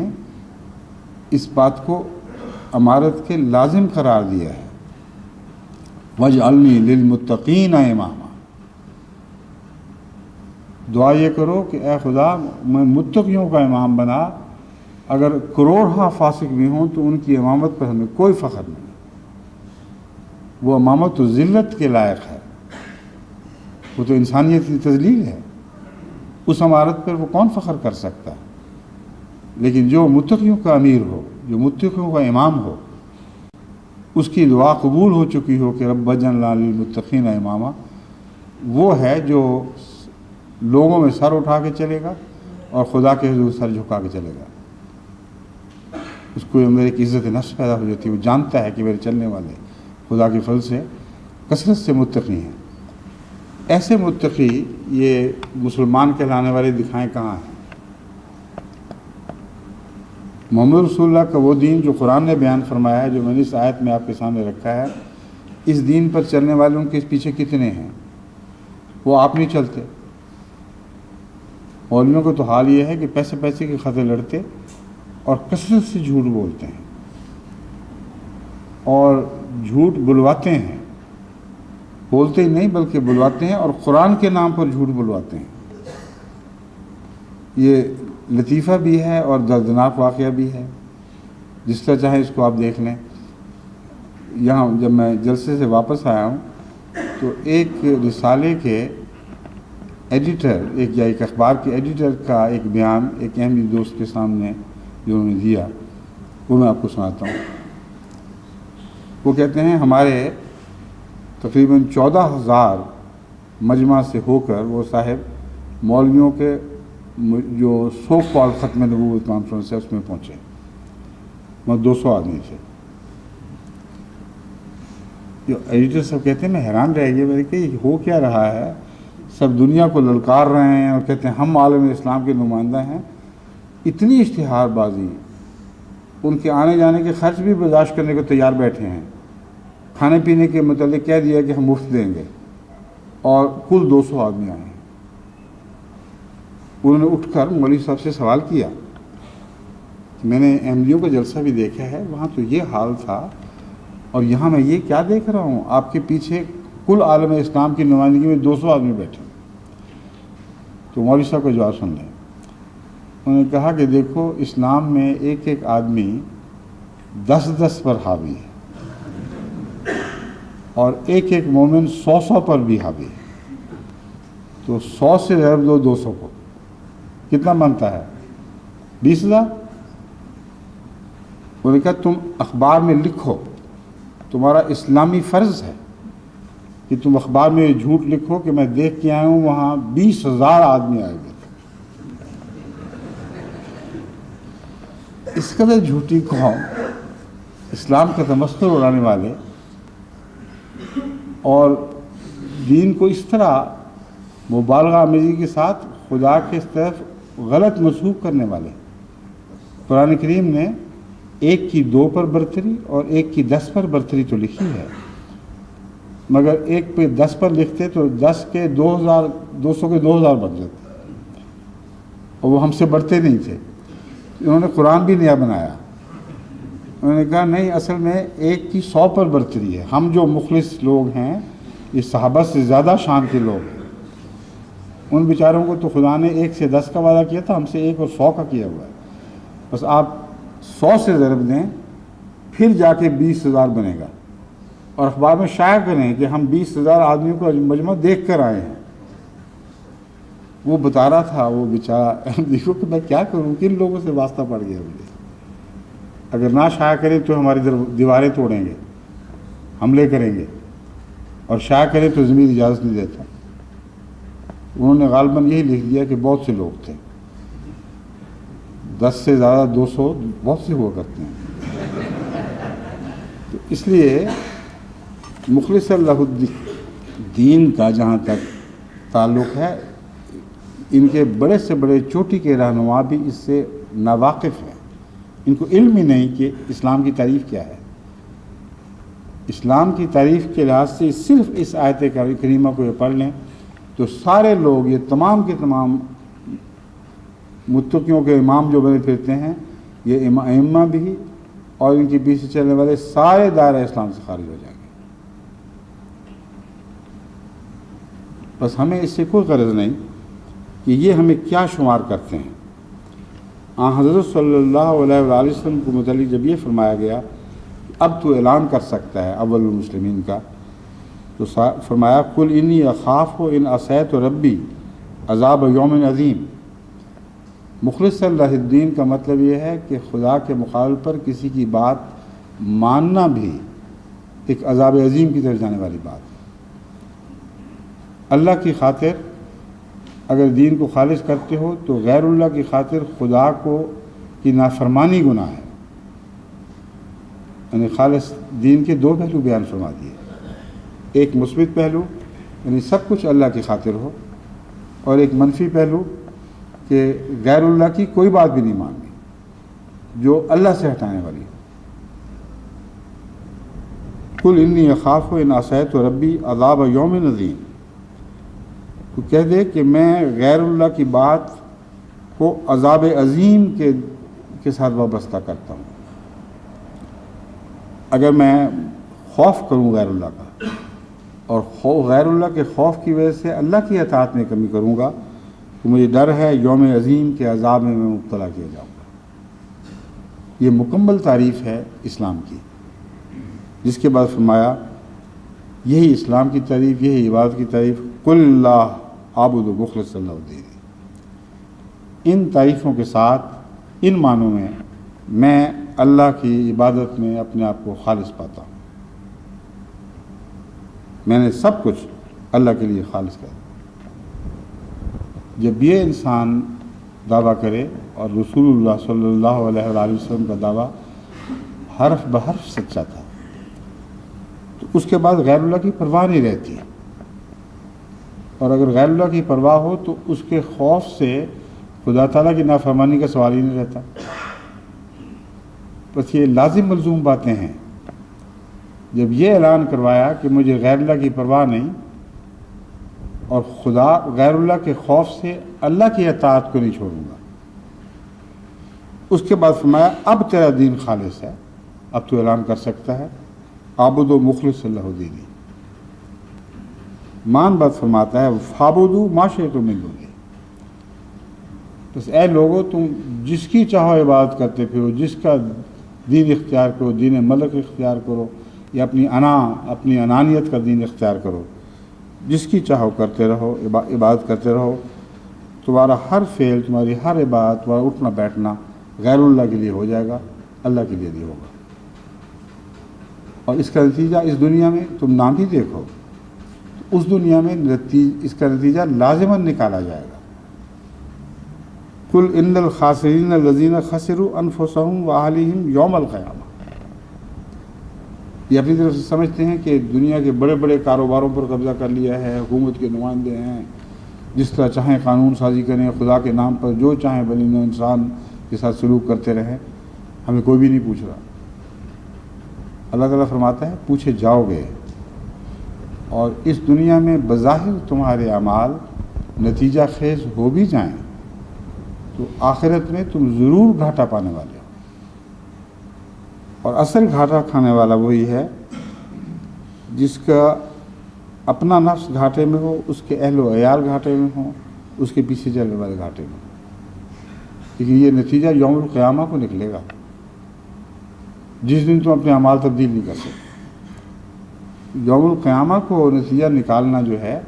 S1: اس بات کو امارت کے لازم قرار دیا ہے. وَاجْعَلْنِي لِلْمُتَّقِينَ إِمَامًا. دعا یہ کرو کہ اے خدا میں متقیوں کا امام بنا. اگر کروڑ فاسق بھی ہوں تو ان کی امامت پر ہمیں کوئی فخر نہیں. وہ امامت تو ذلت کے لائق ہے، وہ تو انسانیت کی تذلیل ہے. اس امارت پر وہ کون فخر کر سکتا ہے؟ لیکن جو متقیوں کا امیر ہو، جو متقیوں کا امام ہو، اس کی دعا قبول ہو چکی ہو کہ رب اجعلنا للمتقین اماما، وہ ہے جو لوگوں میں سر اٹھا کے چلے گا اور خدا کے حضور سر جھکا کے چلے گا. اس کو اندر ایک عزت نفس پیدا ہو جاتی ہے. وہ جانتا ہے کہ میرے چلنے والے خدا کے فضل سے کثرت سے متقی ہیں. ایسے متقی یہ مسلمان کہلانے والے دکھائیں کہاں ہیں؟ محمد رسول اللہ کا وہ دین جو قرآن نے بیان فرمایا ہے، جو میں نے اس آیت میں آپ کے سامنے رکھا ہے، اس دین پر چلنے والوں کے پیچھے کتنے ہیں؟ وہ آپ نہیں چلتے. مولویوں کو تو حال یہ ہے کہ پیسے کے خطے لڑتے اور کثرت سے جھوٹ بولتے ہیں اور جھوٹ بلواتے ہیں. بولتے ہی نہیں بلکہ بلواتے ہیں، اور قرآن کے نام پر جھوٹ بلواتے ہیں. یہ لطیفہ بھی ہے اور دردناک واقعہ بھی ہے. جس طرح چاہے اس کو آپ دیکھ لیں. یہاں جب میں جلسے سے واپس آیا ہوں تو ایک رسالے کے ایڈیٹر، ایک اخبار کے ایڈیٹر کا ایک بیان ایک احمدی دوست کے سامنے جو انہوں نے دیا، وہ میں آپ کو سناتا ہوں. وہ کہتے ہیں ہمارے تقریباً 14,000 مجمع سے ہو کر وہ صاحب مولویوں کے جو سو کال ختم نبوت کانفرنس ہے اس میں پہنچے. وہ 200 آدمی تھے. جو ایڈیٹر صاحب کہتے ہیں میں حیران رہ گیا میرے کہ یہ ہو کیا رہا ہے. سب دنیا کو للکار رہے ہیں اور کہتے ہیں ہم عالم اسلام کے نمائندہ ہیں. اتنی اشتہار بازی، ان کے آنے جانے کے خرچ بھی برداشت کرنے کو تیار بیٹھے ہیں. کھانے پینے کے متعلق کہہ دیا کہ ہم مفت دیں گے، اور کل 200 آدمی آئے ہیں. انہوں نے اٹھ کر مولوی صاحب سے سوال کیا. میں نے احمدیوں کا جلسہ بھی دیکھا ہے، وہاں تو یہ حال تھا، اور یہاں میں یہ کیا دیکھ رہا ہوں؟ آپ کے پیچھے کل عالم اسلام کی نمائندگی میں 200 آدمی بیٹھے. تو مولوی صاحب کا جواب سن لیں. انہوں نے کہا کہ دیکھو اسلام میں ایک ایک آدمی 10 پر حاوی ہے، اور ایک ایک مومن 100 پر بھی حاوی ہے. تو 100 سے ضرب دو 200 کو، کتنا بنتا ہے؟ 20,000. انہوں نے کہا تم اخبار میں لکھو، تمہارا اسلامی فرض ہے کہ تم اخبار میں جھوٹ لکھو کہ میں دیکھ کے آیا ہوں وہاں 20,000 آدمی آئے ہوئے تھے. اس قدر جھوٹی قوم، اسلام کا تمسخر اڑانے والے، اور دین کو اس طرح مبالغہ آمیزی کے ساتھ خدا کے اس طرف غلط منسوخ کرنے والے. قرآن کریم نے ایک کی 2 پر برتری اور ایک کی 10 پر برتری تو لکھی ہے، مگر ایک پہ 10 پر لکھتے تو 10 کے 2,000، 200 کے 2,000 بن جاتے، اور وہ ہم سے بڑھتے نہیں تھے. انہوں نے قرآن بھی نیا بنایا. انہوں نے کہا نہیں، اصل میں ایک کی 100 پر برتری ہے. ہم جو مخلص لوگ ہیں یہ صحابہ سے زیادہ شان کے لوگ ہیں. ان بیچاروں کو تو خدا نے 1 سے 10 کا وعدہ کیا تھا، ہم سے 1 اور 100 کا کیا ہوا ہے. بس آپ 100 سے ضرب دیں پھر جا کے 20,000 بنے گا، اور اخبار میں شائع کریں کہ ہم 20,000 آدمیوں کا مجمع دیکھ کر آئے ہیں. وہ بتا رہا تھا وہ بیچارہ، دیکھو کہ میں کیا کروں، کن لوگوں سے واسطہ پڑ گیا مجھے. اگر نہ شائع کریں تو ہماری دیواریں توڑیں گے، حملے کریں گے، اور شائع کریں تو ضمیر اجازت نہیں دیتا۔ انہوں نے غالباً یہی لکھ دیا کہ بہت سے لوگ تھے، 10 سے زیادہ 200 بہت سے ہوا کرتے ہیں۔ تو اس لیے مخلص اللہ الدین کا جہاں تک تعلق ہے، ان کے بڑے سے بڑے چوٹی کے رہنما بھی اس سے ناواقف ہیں، ان کو علم ہی نہیں کہ اسلام کی تعریف کیا ہے۔ اسلام کی تعریف کے لحاظ سے صرف اس آیت کریمہ کو یہ پڑھ لیں تو سارے لوگ، یہ تمام کے تمام متقیوں کے امام جو بنے پھرتے ہیں، یہ ائمہ بھی اور ان کے پیچھے چلنے والے سارے دائرہ اسلام سے خارج ہو جائیں گے۔ بس ہمیں اس سے کوئی غرض نہیں کہ یہ ہمیں کیا شمار کرتے ہیں۔ حضرت صلی اللہ علیہ وآلہ وسلم کو متعلق جب یہ فرمایا گیا اب تو اعلان کر سکتا ہے اول المسلمین کا، تو فرمایا قل انی اخاف ان عصیت ربی عذاب یوم عظیم۔ مخلص اللہ الدین کا مطلب یہ ہے کہ خدا کے مقابل پر کسی کی بات ماننا بھی ایک عذاب عظیم کی طرف جانے والی بات ہے۔ اللہ کی خاطر اگر دین کو خالص کرتے ہو تو غیر اللہ کی خاطر خدا کی نافرمانی گناہ ہے۔ یعنی خالص دین کے 2 پہلو بیان فرما دیے، ایک مثبت پہلو یعنی سب کچھ اللہ کی خاطر ہو، اور ایک منفی پہلو کہ غیر اللہ کی کوئی بات بھی نہیں ماننی جو اللہ سے ہٹانے والی ہو۔ قل انی اخاف ان عصیت ربی عذاب یوم عظیم، تو کہہ دے کہ میں غیر اللہ کی بات کو عذاب عظیم کے ساتھ وابستہ کرتا ہوں۔ اگر میں خوف کروں غیر اللہ کا اور غیر اللہ کے خوف کی وجہ سے اللہ کی اطاعت میں کمی کروں گا تو مجھے ڈر ہے یوم عظیم کے عذاب میں مبتلا کیا جاؤں گا۔ یہ مکمل تعریف ہے اسلام کی، جس کے بعد فرمایا یہی اسلام کی تعریف، یہی عبادت کی تعریف، قل اللہ عابد مخلص اللہ الدین۔ ان تعریفوں کے ساتھ ان معنوں میں اللہ کی عبادت میں اپنے آپ کو خالص پاتا ہوں، میں نے سب کچھ اللہ کے لیے خالص کر دیا۔ جب یہ انسان دعویٰ کرے، اور رسول اللہ صلی اللہ علیہ وآلہ وسلم کا دعویٰ حرف بحرف سچا تھا، تو اس کے بعد غیر اللہ کی پرواہ نہیں رہتی، اور اگر غیر اللہ کی پرواہ ہو تو اس کے خوف سے خدا تعالیٰ کی نافرمانی کا سوال ہی نہیں رہتا۔ بس یہ لازم ملزوم باتیں ہیں۔ جب یہ اعلان کروایا کہ مجھے غیر اللہ کی پرواہ نہیں، اور خدا غیر اللہ کے خوف سے اللہ کی اطاعت کو نہیں چھوڑوں گا، اس کے بعد فرمایا اب تیرا دین خالص ہے، اب تو اعلان کر سکتا ہے عابد و مخلص اللہ دینی۔ مان بات فرماتا ہے فعبدوا ما شئتم من دونہ، بس اے لوگو تم جس کی چاہو عبادت کرتے پھرو، جس کا دین اختیار کرو، دین ملک اختیار کرو، یا اپنی انانیت کا دین اختیار کرو، جس کی چاہو کرتے رہو، عبادت کرتے رہو۔ تمہارا ہر فعل، تمہاری ہر عبادت، تمہارا اٹھنا بیٹھنا غیر اللہ کے لیے ہو جائے گا، اللہ کے لیے نہیں ہوگا۔ اور اس کا نتیجہ اس دنیا میں تم نام ہی دیکھو، اس دنیا میں اس کا نتیجہ لازماً نکالا جائے گا۔ قل ان الخاسرین الذین خسروا انفسهم واہلیہم یوم القیامہ۔ یہ اپنی طرف سے سمجھتے ہیں کہ دنیا کے بڑے بڑے کاروباروں پر قبضہ کر لیا ہے، حکومت کے نمائندے ہیں، جس طرح چاہیں قانون سازی کریں، خدا کے نام پر جو چاہیں بنی نوع انسان کے ساتھ سلوک کرتے رہیں، ہمیں کوئی بھی نہیں پوچھ رہا۔ اللہ تعالیٰ فرماتا ہے پوچھے جاؤ گے، اور اس دنیا میں بظاہر تمہارے اعمال نتیجہ خیز ہو بھی جائیں تو آخرت میں تم ضرور گھاٹا پانے والے ہو، اور اصل گھاٹا کھانے والا وہی ہے جس کا اپنا نفس گھاٹے میں ہو، اس کے اہل و عیال گھاٹے میں ہوں، اس کے پیچھے چلنے والے گھاٹے میں ہوں، لیکن یہ نتیجہ یوم القیامہ کو نکلے گا، جس دن تم اپنے اعمال تبدیل نہیں کر سکتے۔ یوم القیامہ کو نتیجہ نکالنا جو ہے،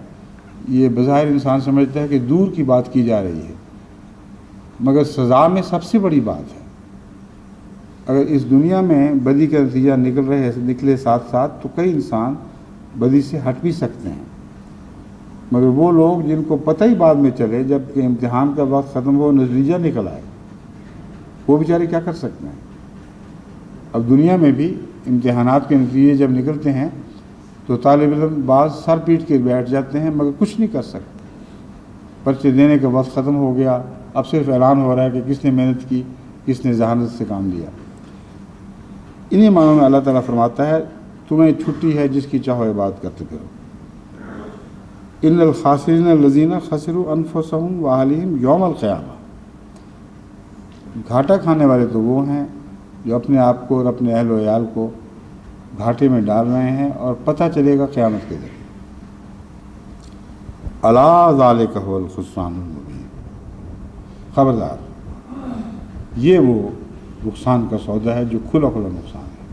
S1: یہ بظاہر انسان سمجھتا ہے کہ دور کی بات کی جا رہی ہے، مگر سزا میں سب سے بڑی بات ہے۔ اگر اس دنیا میں بدی کا نتیجہ نکلے ساتھ ساتھ تو کئی انسان بدی سے ہٹ بھی سکتے ہیں، مگر وہ لوگ جن کو پتہ ہی بعد میں چلے جب کہ امتحان کا وقت ختم ہو نتیجہ نکل آئے، وہ بیچارے کیا کر سکتے ہیں؟ اب دنیا میں بھی امتحانات کے نتیجے جب نکلتے ہیں تو طالب علم بعض سر پیٹ کے بیٹھ جاتے ہیں مگر کچھ نہیں کر سکتے۔ پرچے دینے کا وقت ختم ہو گیا، اب صرف اعلان ہو رہا ہے کہ کس نے محنت کی، کس نے ذہانت سے کام لیا۔ انہی معنوں میں اللہ تعالیٰ فرماتا ہے تمہیں چھٹی ہے جس کی چاہو عبادت کرتے پھرو۔ ان الخاسرین الذین خسروا انفسهم واہلہم یوم القیامہ، گھاٹا کھانے والے تو وہ ہیں جو اپنے آپ کو اور اپنے اہل و عیال کو گھاٹے میں ڈال رہے ہیں اور پتہ چلے گا قیامت کے دن۔ الا ذالک هو الخسران المبین، خبردار یہ وہ نقصان کا سودا ہے جو کھلا کھلا نقصان ہے۔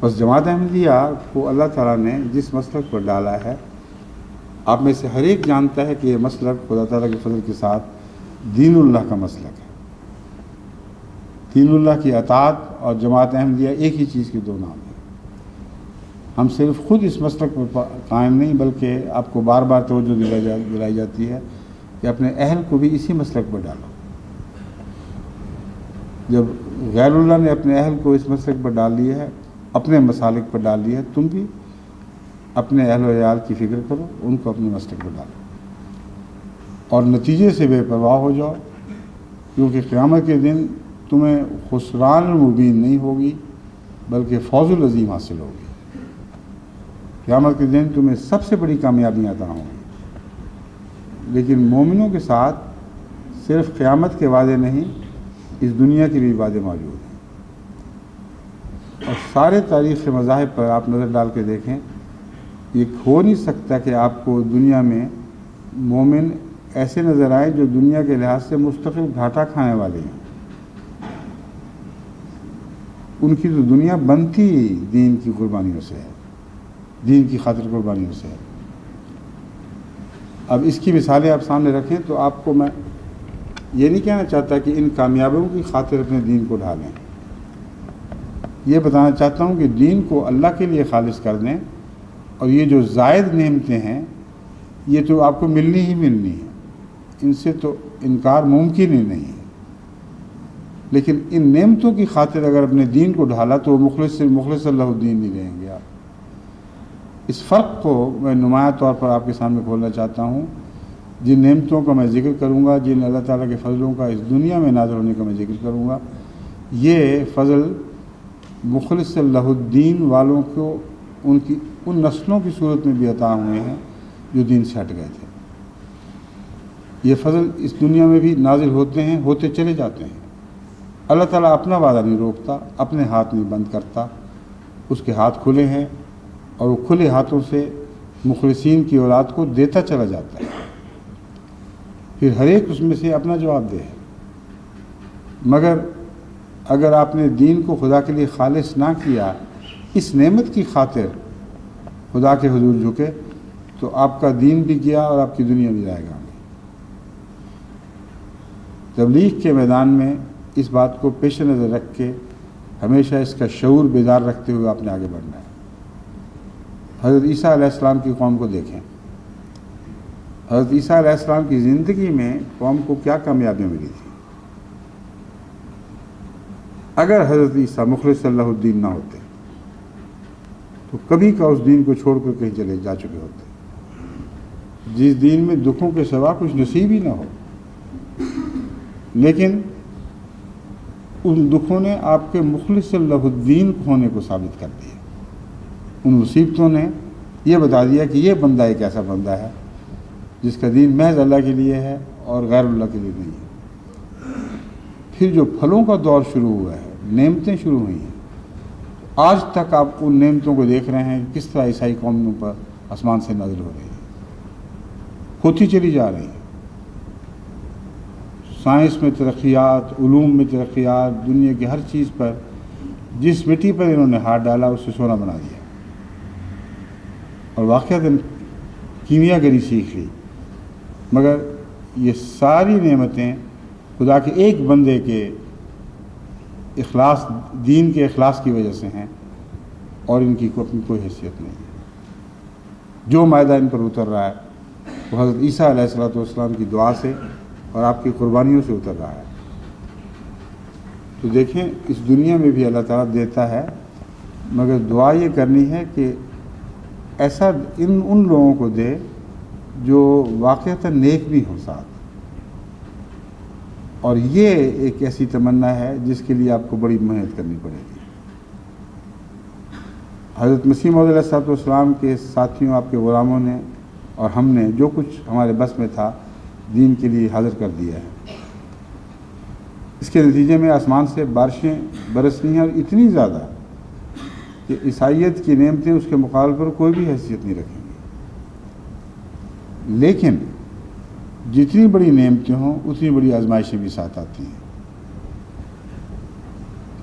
S1: بس جماعت احمدیہ کو اللہ تعالیٰ نے جس مسلک پر ڈالا ہے، آپ میں سے ہر ایک جانتا ہے کہ یہ مسلک خدا تعالیٰ کے فضل کے ساتھ دین اللہ کا مسلک ہے۔ دین اللہ کی اطاعت اور جماعت احمدیہ ایک ہی چیز کے دو نام ہیں۔ ہم صرف خود اس مسلک پر قائم نہیں بلکہ آپ کو بار بار توجہ دلائی جاتی ہے کہ اپنے اہل کو بھی اسی مسلک پر ڈالو۔ جب غیر اللہ نے اپنے اہل کو اس مسلک پر ڈال لیا ہے، اپنے مسالک پر ڈال لیا ہے، تم بھی اپنے اہل و عیال کی فکر کرو، ان کو اپنے مسلک پر ڈالو اور نتیجے سے بے پرواہ ہو جاؤ، کیونکہ قیامت کے دن تمہیں خسران المبین نہیں ہوگی بلکہ فوز العظیم حاصل ہوگی۔ قیامت کے دن تمہیں سب سے بڑی کامیابیاں عطا ہوں گی۔ لیکن مومنوں کے ساتھ صرف قیامت کے وعدے نہیں، اس دنیا کے بھی وعدے موجود ہیں، اور سارے تاریخ کے مذاہب پر آپ نظر ڈال کے دیکھیں، یہ ہو نہیں سکتا کہ آپ کو دنیا میں مومن ایسے نظر آئے جو دنیا کے لحاظ سے مستقل گھاٹا کھانے والے ہیں۔ ان کی تو دنیا بنتی دین کی قربانیوں سے ہے، دین کی خاطر قربانیوں سے ہے۔ اب اس کی مثالیں آپ سامنے رکھیں تو آپ کو میں یہ نہیں کہنا چاہتا کہ ان کامیابیوں کی خاطر اپنے دین کو ڈھالیں، یہ بتانا چاہتا ہوں کہ دین کو اللہ کے لیے خالص کر دیں، اور یہ جو زائد نعمتیں ہیں یہ تو آپ کو ملنی ہی ملنی ہیں، ان سے تو انکار ممکن ہی نہیں ہے۔ لیکن ان نعمتوں کی خاطر اگر اپنے دین کو ڈھالا تو وہ مخلص اللہ الدین نہیں رہیں گے آپ۔ اس فرق کو میں نمایاں طور پر آپ کے سامنے کھولنا چاہتا ہوں۔ جن نعمتوں کا میں ذکر کروں گا، جن اللہ تعالیٰ کے فضلوں کا اس دنیا میں نازل ہونے کا میں ذکر کروں گا، یہ فضل مخلص اللہ الدین والوں کو ان نسلوں کی صورت میں بھی عطا ہوئے ہیں جو دین سے ہٹ گئے تھے۔ یہ فضل اس دنیا میں بھی نازل ہوتے ہیں، ہوتے چلے جاتے ہیں۔ اللہ تعالیٰ اپنا وعدہ نہیں روکتا، اپنے ہاتھ نہیں بند کرتا، اس کے ہاتھ کھلے ہیں اور وہ کھلے ہاتھوں سے مخلصین کی اولاد کو دیتا چلا جاتا ہے، پھر ہر ایک اس میں سے اپنا جواب دے۔ مگر اگر آپ نے دین کو خدا کے لیے خالص نہ کیا، اس نعمت کی خاطر خدا کے حضور جھکے، تو آپ کا دین بھی گیا اور آپ کی دنیا بھی جائے گا۔ تبلیغ کے میدان میں اس بات کو پیش نظر رکھ کے ہمیشہ اس کا شعور بیدار رکھتے ہوئے آپ نے آگے بڑھنا ہے۔ حضرت عیسیٰ علیہ السلام کی قوم کو دیکھیں، حضرت عیسیٰ علیہ السلام کی زندگی میں قوم کو کیا کامیابیاں ملی تھی۔ اگر حضرت عیسیٰ مخلص اللہ الدین نہ ہوتے تو کبھی کا اس دین کو چھوڑ کر کہیں چلے جا چکے ہوتے، جس دین میں دکھوں کے سوا کچھ نصیب ہی نہ ہو۔ لیکن ان دکھوں نے آپ کے مخلص اللہ الدین ہونے کو ثابت کر دیا۔ ان مصیبتوں نے یہ بتا دیا کہ یہ بندہ ایک ایسا بندہ ہے جس کا دین محض اللہ کے لیے ہے اور غیر اللہ کے لیے نہیں ہے۔ پھر جو پھلوں کا دور شروع ہوا ہے، نعمتیں شروع ہوئی ہیں، آج تک آپ ان نعمتوں کو دیکھ رہے ہیں کہ کس طرح عیسائی قوموں پر آسمان سے نازل ہو رہی ہیں، ہوتی چلی جا رہی ہیں۔ سائنس میں ترقیات، علوم میں ترقیات، دنیا کی ہر چیز پر جس مٹی پر انہوں نے ہاتھ ڈالا اسے سونا بنا دیا، اور واقعتاً کیمیا گری سیکھ لی۔ مگر یہ ساری نعمتیں خدا کے ایک بندے کے اخلاص دین کے اخلاص کی وجہ سے ہیں، اور ان کی اپنی کوئی حیثیت نہیں ہے۔ جو معاہدہ ان پر اتر رہا ہے وہ حضرت عیسیٰ علیہ السلام کی دعا سے اور آپ کی قربانیوں سے اتر رہا ہے۔ تو دیکھیں، اس دنیا میں بھی اللہ تعالیٰ دیتا ہے، مگر دعا یہ کرنی ہے کہ ایسا ان لوگوں کو دے جو واقعتاً نیک بھی ہوں ساتھ، اور یہ ایک ایسی تمنا ہے جس کے لیے آپ کو بڑی محنت کرنی پڑے گی۔ حضرت مسیح موعود علیہ السلام کے ساتھیوں، آپ کے غلاموں نے اور ہم نے جو کچھ ہمارے بس میں تھا دین کے لیے حاضر کر دیا ہے۔ اس کے نتیجے میں آسمان سے بارشیں برسنی ہیں، اور اتنی زیادہ کہ عیسائیت کی نعمتیں اس کے مقابلے پر کوئی بھی حیثیت نہیں رکھیں گی۔ لیکن جتنی بڑی نعمتیں ہوں اتنی بڑی آزمائشیں بھی ساتھ آتی ہیں۔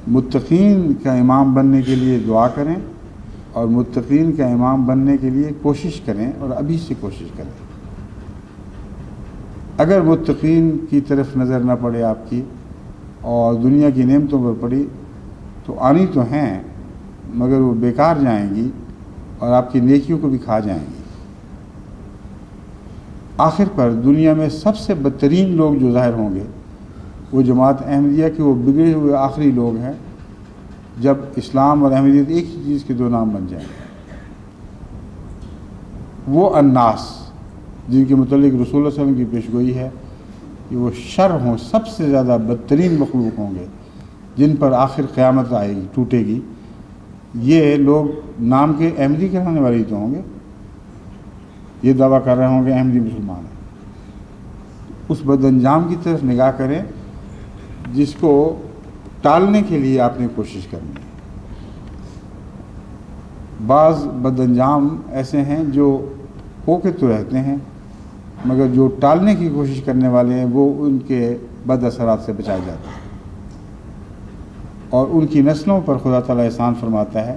S1: متقین کا امام بننے کے لیے دعا کریں، اور متقین کا امام بننے کے لیے کوشش کریں، اور ابھی سے کوشش کریں۔ اگر متقین کی طرف نظر نہ پڑے آپ کی اور دنیا کی نعمتوں پر پڑی تو آنی تو ہیں، مگر وہ بیکار جائیں گی اور آپ کی نیکیوں کو بھی کھا جائیں گی۔ آخر پر دنیا میں سب سے بدترین لوگ جو ظاہر ہوں گے وہ جماعت احمدیہ کے وہ بگڑے ہوئے آخری لوگ ہیں، جب اسلام اور احمدیت ایک ہی چیز کے دو نام بن جائیں گے۔ وہ الناس جن کے متعلق رسول اللہ صلی اللہ علیہ وسلم کی پیشگوئی ہے کہ وہ شر ہوں، سب سے زیادہ بدترین مخلوق ہوں گے، جن پر آخر قیامت آئے گی، ٹوٹے گی۔ یہ لوگ نام کے احمدی کہلانے والے ہی تو ہوں گے، یہ دعویٰ کر رہے ہوں گے احمدی مسلمان ہیں۔ اس بد انجام کی طرف نگاہ کریں جس کو ٹالنے کے لیے آپ نے کوشش کرنی ہے۔ بعض بد انجام ایسے ہیں جو ہو کے تو رہتے ہیں، مگر جو ٹالنے کی کوشش کرنے والے ہیں وہ ان کے بد اثرات سے بچائے جاتے ہیں، اور ان کی نسلوں پر خدا تعالیٰ احسان فرماتا ہے،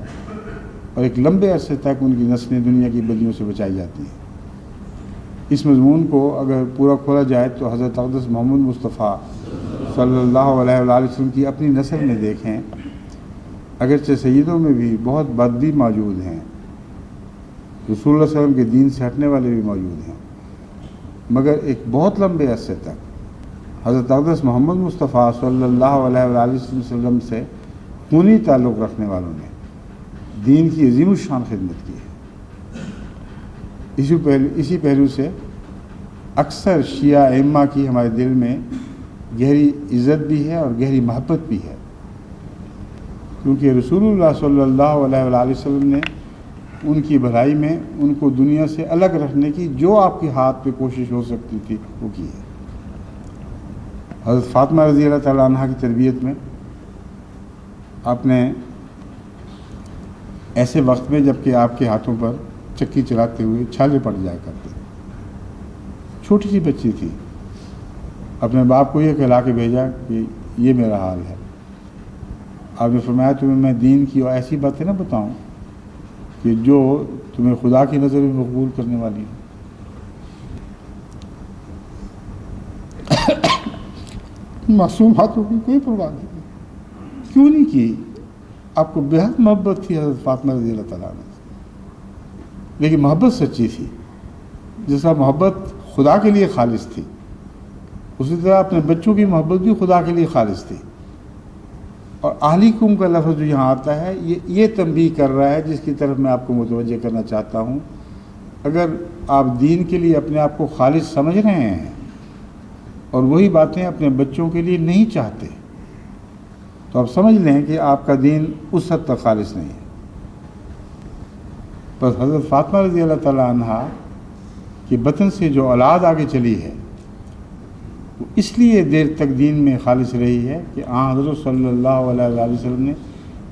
S1: اور ایک لمبے عرصے تک ان کی نسلیں دنیا کی بدیوں سے بچائی جاتی ہیں۔ اس مضمون کو اگر پورا کھولا جائے تو حضرت اقدس محمد مصطفیٰ صلی اللہ علیہ وآلہ وسلم کی اپنی نسل میں دیکھیں، اگرچہ سیدوں میں بھی بہت بد بھی موجود ہیں، رسول اللہ صلی اللہ علیہ وسلم کے دین سے ہٹنے والے بھی موجود ہیں، مگر ایک بہت لمبے عرصے تک حضرت اقدس محمد مصطفیٰ صلی اللہ علیہ وآلہ وسلم سے خونی تعلق رکھنے والوں نے دین کی عظیم الشان خدمت کی ہے۔ اسی پہلو سے اکثر شیعہ ائمہ کی ہمارے دل میں گہری عزت بھی ہے اور گہری محبت بھی ہے، کیونکہ رسول اللہ صلی اللہ علیہ وآلہ وسلم نے ان کی بھلائی میں ان کو دنیا سے الگ رکھنے کی جو آپ کے ہاتھ پہ کوشش ہو سکتی تھی وہ کی ہے۔ حضرت فاطمہ رضی اللہ تعالیٰ عنہ کی تربیت میں آپ نے ایسے وقت میں جب کہ آپ کے ہاتھوں پر چکی چلاتے ہوئے چھالے پڑ جایا کرتے، چھوٹی سی بچی تھی، اپنے باپ کو یہ کہلا کے بھیجا کہ یہ میرا حال ہے۔ آپ نے فرمایا تمہیں میں دین کی ایسی باتیں نہ بتاؤں کہ جو تمہیں خدا کی نظر میں مقبول کرنے والی ہوں۔ معصوم ہاتھوں کی کوئی پرواہ نہیں، کیوں نہیں کی؟ آپ کو بے حد محبت تھی حضرت فاطمہ رضی اللہ تعالیٰ عنہ سے، لیکن محبت سچی تھی، جس طرح محبت خدا کے لیے خالص تھی اسی طرح اپنے بچوں کی محبت بھی خدا کے لیے خالص تھی۔ اور اہلیکم کا لفظ جو یہاں آتا ہے یہ تنبیہ کر رہا ہے، جس کی طرف میں آپ کو متوجہ کرنا چاہتا ہوں۔ اگر آپ دین کے لیے اپنے آپ کو خالص سمجھ رہے ہیں اور وہی باتیں اپنے بچوں کے لیے نہیں چاہتے تو آپ سمجھ لیں کہ آپ کا دین اس حد تک خالص نہیں ہے۔ بس حضرت فاطمہ رضی اللہ تعالیٰ عنہ کے بطن سے جو اولاد آگے چلی ہے وہ اس لیے دیر تک دین میں خالص رہی ہے کہ آن حضرت صلی اللہ علیہ وآلہ وسلم نے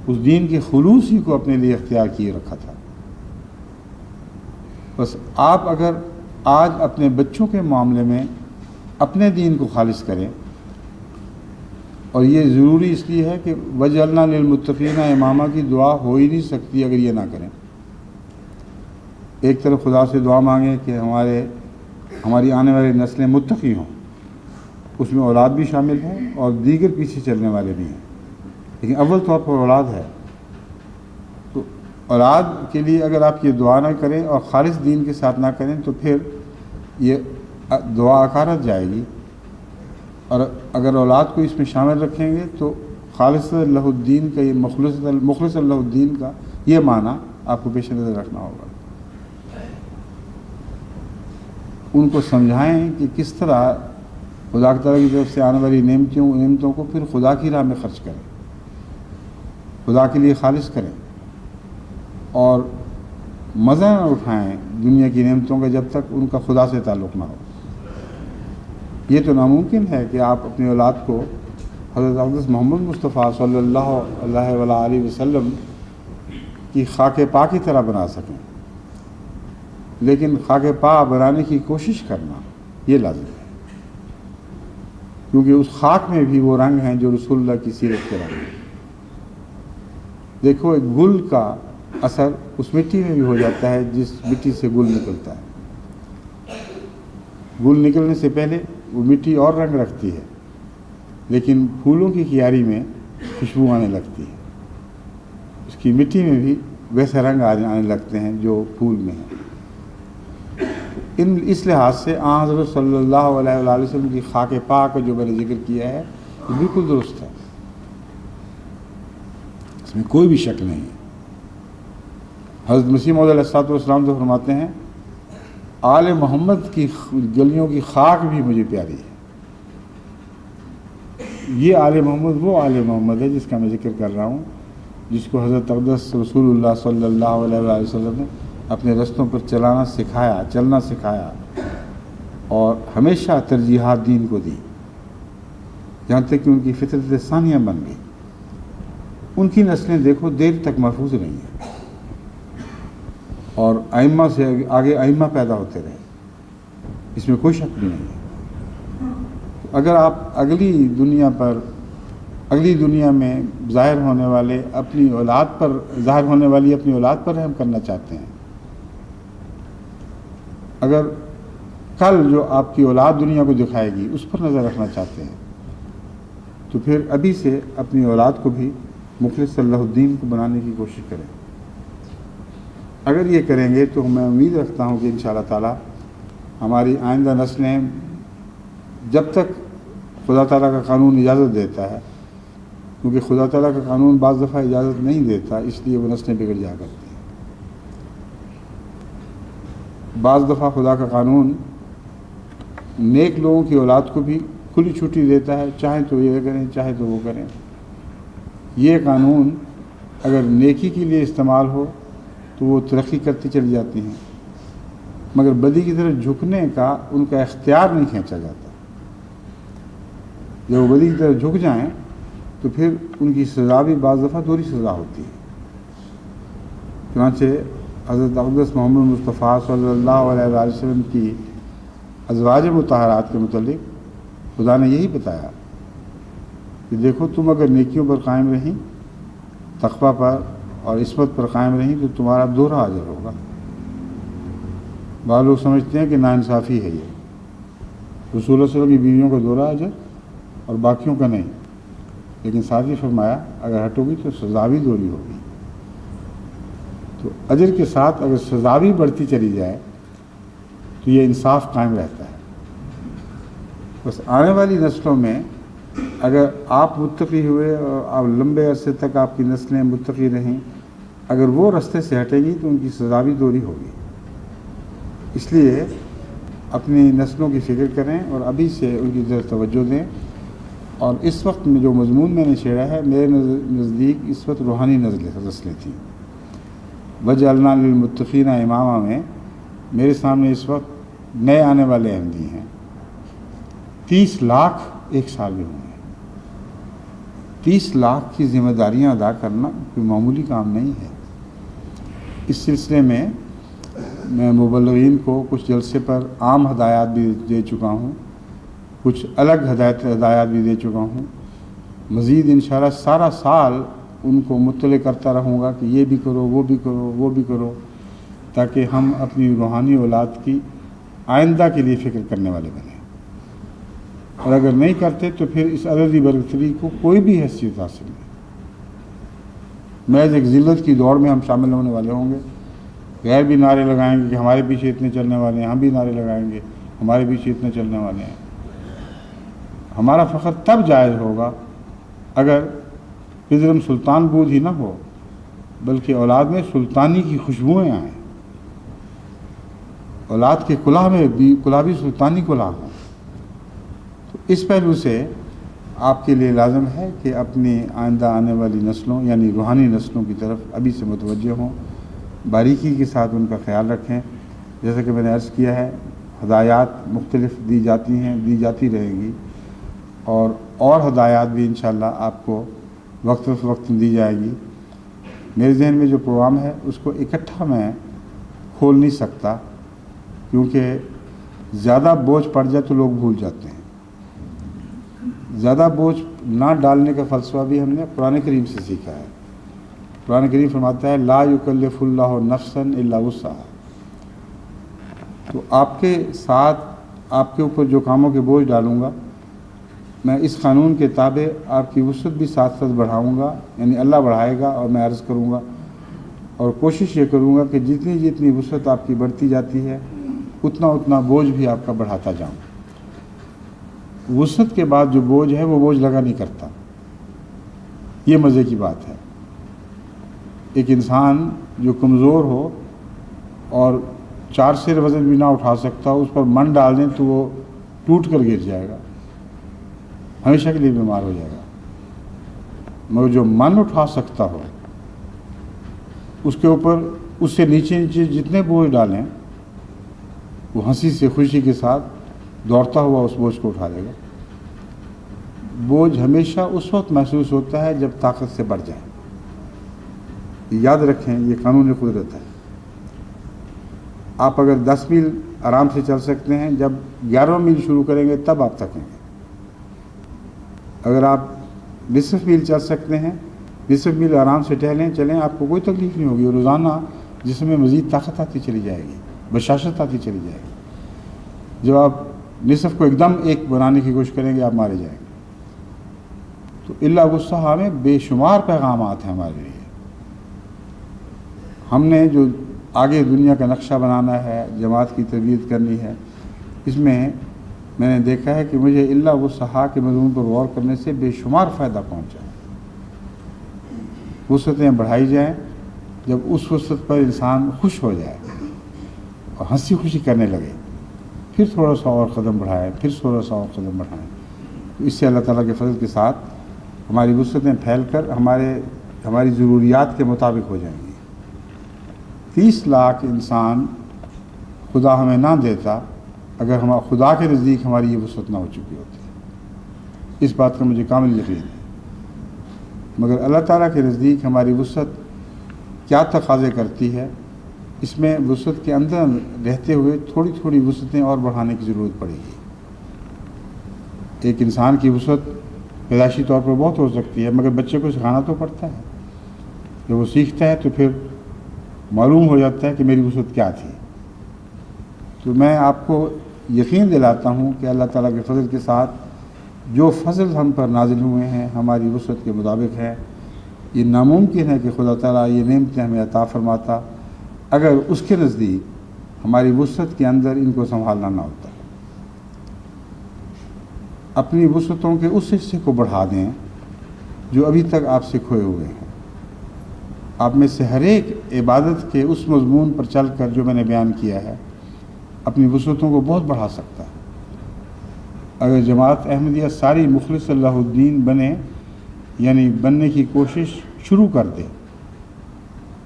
S1: اس دین کے خلوص ہی کو اپنے لیے اختیار کیے رکھا تھا۔ بس آپ اگر آج اپنے بچوں کے معاملے میں اپنے دین کو خالص کریں، اور یہ ضروری اس لیے ہے کہ وجعلنا للمتقین امامہ کی دعا ہو ہی نہیں سکتی اگر یہ نہ کریں۔ ایک طرف خدا سے دعا مانگیں کہ ہماری آنے والی نسلیں متقی ہوں، اس میں اولاد بھی شامل ہیں اور دیگر پیچھے چلنے والے بھی ہیں، لیکن اول طور پر اولاد ہے. تو اولاد کے لیے اگر آپ یہ دعا نہ کریں اور خالص دین کے ساتھ نہ کریں تو پھر یہ دعا اکارت جائے گی. اور اگر اولاد کو اس میں شامل رکھیں گے تو خالص اللہ الدین کا یہ مخلص اللہ الدین کا یہ معنی آپ کو پیش نظر رکھنا ہوگا. ان کو سمجھائیں کہ کس طرح خدا تعالیٰ کی طرف سے آنے والی نعمتوں کو پھر خدا کی راہ میں خرچ کریں، خدا کے لیے خالص کریں، اور مزہ نہ اٹھائیں دنیا کی نعمتوں کا جب تک ان کا خدا سے تعلق نہ ہو. یہ تو ناممکن ہے کہ آپ اپنی اولاد کو حضرت اقدس محمد مصطفیٰ صلی اللہ علیہ وسلم کی خاک پا کی طرح بنا سکیں، لیکن خاک پا بنانے کی کوشش کرنا یہ لازم ہے، کیونکہ اس خاک میں بھی وہ رنگ ہیں جو رسول اللہ کی سیرت کے رنگ ہیں. دیکھو ایک گل کا اثر اس مٹی میں بھی ہو جاتا ہے جس مٹی سے گل نکلتا ہے. گل نکلنے سے پہلے وہ مٹی اور رنگ رکھتی ہے، لیکن پھولوں کی کیاری میں خوشبو آنے لگتی ہے. اس کی مٹی میں بھی ویسے رنگ آنے لگتے ہیں جو پھول میں ہیں. اس لحاظ سے حضرت صلی اللہ علیہ وسلم کی خاک پاک کا جو میں نے ذکر کیا ہے وہ بالکل درست ہے، اس میں کوئی بھی شک نہیں ہے. حضرت مسیح موعود علیہ السلام تو فرماتے ہیں آل محمد کی گلیوں کی خاک بھی مجھے پیاری ہے. یہ آل محمد وہ آل محمد ہے جس کا میں ذکر کر رہا ہوں، جس کو حضرت اقدس رسول اللہ صلی اللہ علیہ وسلم نے اپنے رستوں پر چلنا سکھایا اور ہمیشہ ترجیحات دین کو دی، جہاں تک کہ ان کی فطرت ثانیہ بن گئی. ان کی نسلیں دیکھو دیر تک محفوظ رہی ہیں، اور ائمہ سے آگے ائمہ پیدا ہوتے رہے، اس میں کوئی شک بھی نہیں ہے. اگر آپ اگلی دنیا میں ظاہر ہونے والی اپنی اولاد پر رحم کرنا چاہتے ہیں، اگر کل جو آپ کی اولاد دنیا کو دکھائے گی اس پر نظر رکھنا چاہتے ہیں، تو پھر ابھی سے اپنی اولاد کو بھی مخلص اللہ الدین کو بنانے کی کوشش کریں. اگر یہ کریں گے تو میں امید رکھتا ہوں کہ انشاءاللہ تعالی ہماری آئندہ نسلیں، جب تک خدا تعالیٰ کا قانون اجازت دیتا ہے، کیونکہ خدا تعالیٰ کا قانون بعض دفعہ اجازت نہیں دیتا، اس لیے وہ نسلیں بگڑ جا کرتی ہیں. بعض دفعہ خدا کا قانون نیک لوگوں کی اولاد کو بھی کھلی چھٹی دیتا ہے، چاہے تو یہ کریں چاہے تو وہ کریں. یہ قانون اگر نیکی کے لیے استعمال ہو تو وہ ترقی کرتی چلی جاتی ہیں، مگر بدی کی طرف جھکنے کا ان کا اختیار نہیں کھینچا جاتا. جب وہ بدی کی طرف جھک جائیں تو پھر ان کی سزا بھی بعض دفعہ دوہری سزا ہوتی ہے. چنانچہ حضرت اقدس محمد مصطفیٰ صلی اللہ علیہ وسلم کی ازواج مطہرات کے متعلق خدا نے یہی بتایا کہ دیکھو تم اگر نیکیوں پر قائم رہیں، تقویٰ پر اور عصمت پر قائم رہیں تو تمہارا دوہرا اجر ہوگا. بعض لوگ سمجھتے ہیں کہ ناانصافی ہے یہ، رسول اللہ صلی اللہ علیہ وسلم کی بیویوں کا دوہرا اجر اور باقیوں کا نہیں، لیکن ساتھ ہی فرمایا اگر ہٹو گی تو سزا بھی دوہری ہوگی. تو اجر کے ساتھ اگر سزا بھی بڑھتی چلی جائے تو یہ انصاف قائم رہتا ہے. بس آنے والی نسلوں میں اگر آپ متقی ہوئے اور آپ لمبے عرصے تک آپ کی نسلیں متقی رہیں، اگر وہ رستے سے ہٹیں گی تو ان کی سزا بھی دوہری ہوگی. اس لیے اپنی نسلوں کی فکر کریں اور ابھی سے ان کی طرف توجہ دیں. اور اس وقت میں جو مضمون میں نے چھیڑا ہے، میرے نزدیک اس وقت روحانی نسلیں تھیں. وجعلنا للمتقین اماما میں میرے سامنے اس وقت نئے آنے والے احمدی ہیں. 30 لاکھ ایک سال میں ہوئے ہیں. 30 لاکھ کی ذمہ داریاں ادا کرنا کوئی معمولی کام نہیں ہے. اس سلسلے میں میں مبلغین کو کچھ جلسے پر عام ہدایات بھی دے چکا ہوں، کچھ الگ ہدایات بھی دے چکا ہوں. مزید انشاءاللہ سارا سال ان کو مطلع کرتا رہوں گا کہ یہ بھی کرو، وہ بھی کرو، وہ بھی کرو، تاکہ ہم اپنی روحانی اولاد کی آئندہ کے لیے فکر کرنے والے بنیں. اور اگر نہیں کرتے تو پھر اس عددی برتری کو کوئی بھی حیثیت حاصل نہیں. محض ایک ذلت کی دوڑ میں ہم شامل ہونے والے ہوں گے. غیر بھی نعرے لگائیں گے کہ ہمارے پیچھے اتنے چلنے والے ہیں, ہم بھی نعرے لگائیں گے ہمارے پیچھے اتنے چلنے والے ہیں. ہمارا فخر تب جائز ہوگا اگر پدرم سلطان بود ہی نہ ہو بلکہ اولاد میں سلطانی کی خوشبوئیں آئیں, اولاد کے کلہ میں بھی کلابی سلطانی کلہ ہوں. تو اس پہلو سے آپ کے لیے لازم ہے کہ اپنی آئندہ آنے والی نسلوں یعنی روحانی نسلوں کی طرف ابھی سے متوجہ ہوں, باریکی کے ساتھ ان کا خیال رکھیں. جیسا کہ میں نے عرض کیا ہے, ہدایات مختلف دی جاتی ہیں, دی جاتی رہیں گی, اور ہدایات بھی انشاءاللہ آپ کو وقت وقت دی جائے گی. میرے ذہن میں جو پروگرام ہے اس کو اکٹھا میں کھول نہیں سکتا, کیونکہ زیادہ بوجھ پڑ جائے تو لوگ بھول جاتے ہیں. زیادہ بوجھ نہ ڈالنے کا فلسفہ بھی ہم نے قرآن کریم سے سیکھا ہے. قرآن کریم فرماتا ہے لا یکلف اللہ نفسا الا وسعها. تو آپ کے ساتھ آپ کے اوپر جو کاموں کے بوجھ ڈالوں گا میں اس قانون کے تابع آپ کی وسعت بھی ساتھ ساتھ بڑھاؤں گا, یعنی اللہ بڑھائے گا اور میں عرض کروں گا, اور کوشش یہ کروں گا کہ جتنی جتنی وسعت آپ کی بڑھتی جاتی ہے اتنا اتنا بوجھ بھی آپ کا بڑھاتا جاؤں. وسعت کے بعد جو بوجھ ہے وہ بوجھ لگا نہیں کرتا. یہ مزے کی بات ہے. ایک انسان جو کمزور ہو اور 4 سیر وزن بھی نہ اٹھا سکتا ہو, اس پر من ڈال دیں تو وہ ٹوٹ کر گر جائے گا, ہمیشہ کے لیے بیمار ہو جائے گا. مگر جو من اٹھا سکتا ہو اس کے اوپر اس سے نیچے نیچے جتنے بوجھ ڈالیں وہ ہنسی سے خوشی کے ساتھ دوڑتا ہوا اس بوجھ کو اٹھا لے گا. بوجھ ہمیشہ اس وقت محسوس ہوتا ہے جب طاقت سے بڑھ جائے. یاد رکھیں یہ قانون قدرت ہے. آپ اگر 10 میل آرام سے چل سکتے ہیں, جب 11 میل شروع کریں گے تب آپ تھکیں گے. اگر آپ 20 میل چل سکتے ہیں, 20 میل آرام سے ٹہلیں چلیں, آپ کو کوئی تکلیف نہیں ہوگی. روزانہ جسم میں مزید طاقت آتی چلی جائے گی, بشاشت آتی چلی جائے گی. جب آپ نصف کو ایک دم ایک بنانے کی کوشش کریں گے آپ مارے جائیں گے. تو الا وسعها میں بے شمار پیغامات ہیں ہمارے لیے. ہم نے جو آگے دنیا کا نقشہ بنانا ہے, جماعت کی تربیت کرنی ہے, اس میں نے دیکھا ہے کہ مجھے الا وسعها کے مضمون پر غور کرنے سے بے شمار فائدہ پہنچا ہے. وسعتیں بڑھائی جائیں. جب اس وسعت پر انسان خوش ہو جائے اور ہنسی خوشی کرنے لگے, پھر تھوڑا سا اور قدم بڑھائیں, پھر تھوڑا سا اور قدم بڑھائیں. تو اس سے اللہ تعالیٰ کے فضل کے ساتھ ہماری وسعتیں پھیل کر ہماری ضروریات کے مطابق ہو جائیں گی. 30 لاکھ انسان خدا ہمیں نہ دیتا اگر خدا کے نزدیک ہماری یہ وسعت نہ ہو چکی ہوتی. اس بات کا مجھے کامل یقین ہے. مگر اللہ تعالیٰ کے نزدیک ہماری وسعت کیا تقاضے کرتی ہے, اس میں وسعت کے اندر رہتے ہوئے تھوڑی تھوڑی وسعتیں اور بڑھانے کی ضرورت پڑے گی. ایک انسان کی وسعت پیدائشی طور پر بہت ہو سکتی ہے, مگر بچے کو سکھانا تو پڑتا ہے. جب وہ سیکھتا ہے تو پھر معلوم ہو جاتا ہے کہ میری وسعت کیا تھی. تو میں آپ کو یقین دلاتا ہوں کہ اللہ تعالیٰ کے فضل کے ساتھ جو فضل ہم پر نازل ہوئے ہیں ہماری وسعت کے مطابق ہے. یہ ناممکن ہے کہ خدا تعالیٰ یہ نعمتیں ہمیں عطا فرماتا اگر اس کے نزدیک ہماری وسعت کے اندر ان کو سنبھالنا نہ ہوتا. اپنی وسعتوں کے اس حصے کو بڑھا دیں جو ابھی تک آپ سے کھوئے ہوئے ہیں. آپ میں سے ہر ایک عبادت کے اس مضمون پر چل کر جو میں نے بیان کیا ہے اپنی وسعتوں کو بہت بڑھا سکتا ہے. اگر جماعت احمدیہ ساری مخلص اللہ الدین بنے, یعنی بننے کی کوشش شروع کر دے,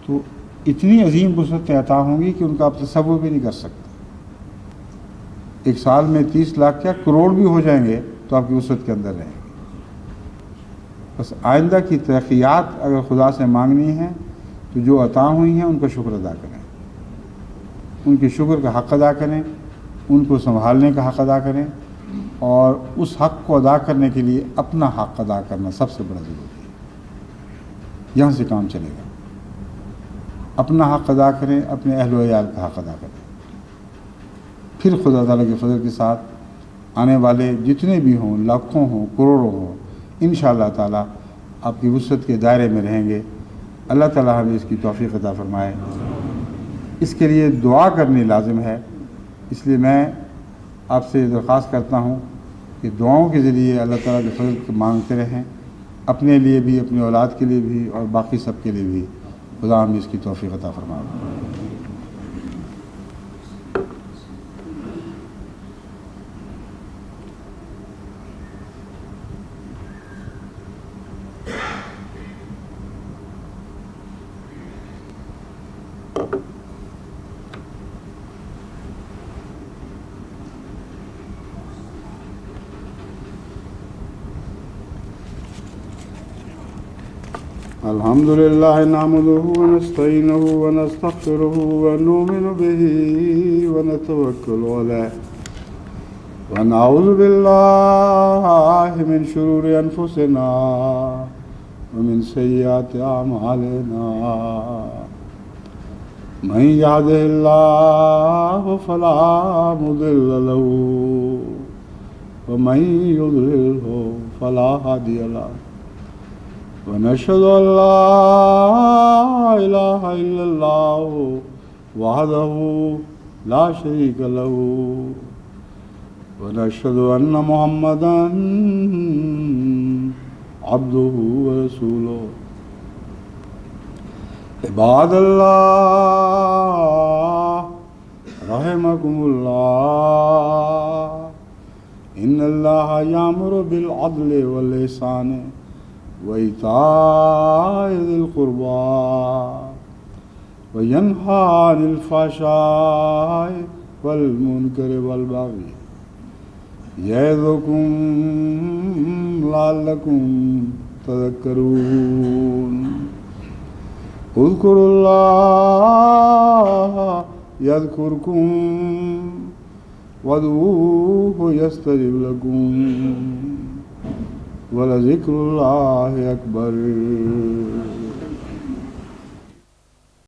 S1: تو اتنی عظیم وسعتیں عطا ہوں گی کہ ان کا آپ تصور بھی نہیں کر سکتے. ایک سال میں 30 لاکھ کیا کروڑ بھی ہو جائیں گے تو آپ کی وسعت کے اندر رہیں گے. بس آئندہ کی ترقیات اگر خدا سے مانگنی ہیں تو جو عطا ہوئی ہیں ان کا شکر ادا کریں, ان کے شکر کا حق ادا کریں, ان کو سنبھالنے کا حق ادا کریں, اور اس حق کو ادا کرنے کے لیے اپنا حق ادا کرنا سب سے بڑا ضروری ہے. یہاں سے کام چلے گا. اپنا حق ادا کریں, اپنے اہل و عیال کا حق ادا کریں. پھر خدا تعالیٰ کے فضل کے ساتھ آنے والے جتنے بھی ہوں, لاکھوں ہوں, کروڑوں ہوں, انشاءاللہ تعالیٰ آپ کی وسعت کے دائرے میں رہیں گے اللہ تعالیٰ ہمیں اس کی توفیق عطا فرمائے۔ اس کے لیے دعا کرنی لازم ہے، اس لیے میں آپ سے درخواست کرتا ہوں کہ دعاؤں کے ذریعے اللہ تعالیٰ کے فضل کو مانگتے رہیں، اپنے لیے بھی، اپنی اولاد کے لیے بھی، اور باقی سب کے لیے بھی۔ خدا ہمیں اس کی توفیق عطا فرمائے۔ الحمد لله نحمده ونستعينه ونستغفره ونؤمن به ونتوكل عليه ونعوذ بالله من شرور أنفسنا ومن سيئات أعمالنا من يهده الله فلا مضل له ومن يضلله فلا هادي له ونشهد أن لا إله إلا الله وحده لا شريك له ونشهد أن محمدا عبده ورسوله عباد الله رحمكم الله إن الله يأمر بالعدل والإحسان وإيتاء ذي القربى وينهى عن الفحشاء والمنكر والبغي يعظكم لعلكم تذكرون اذكروا الله يذكركم وادعوه يستجب لكم ولذكر الله أكبر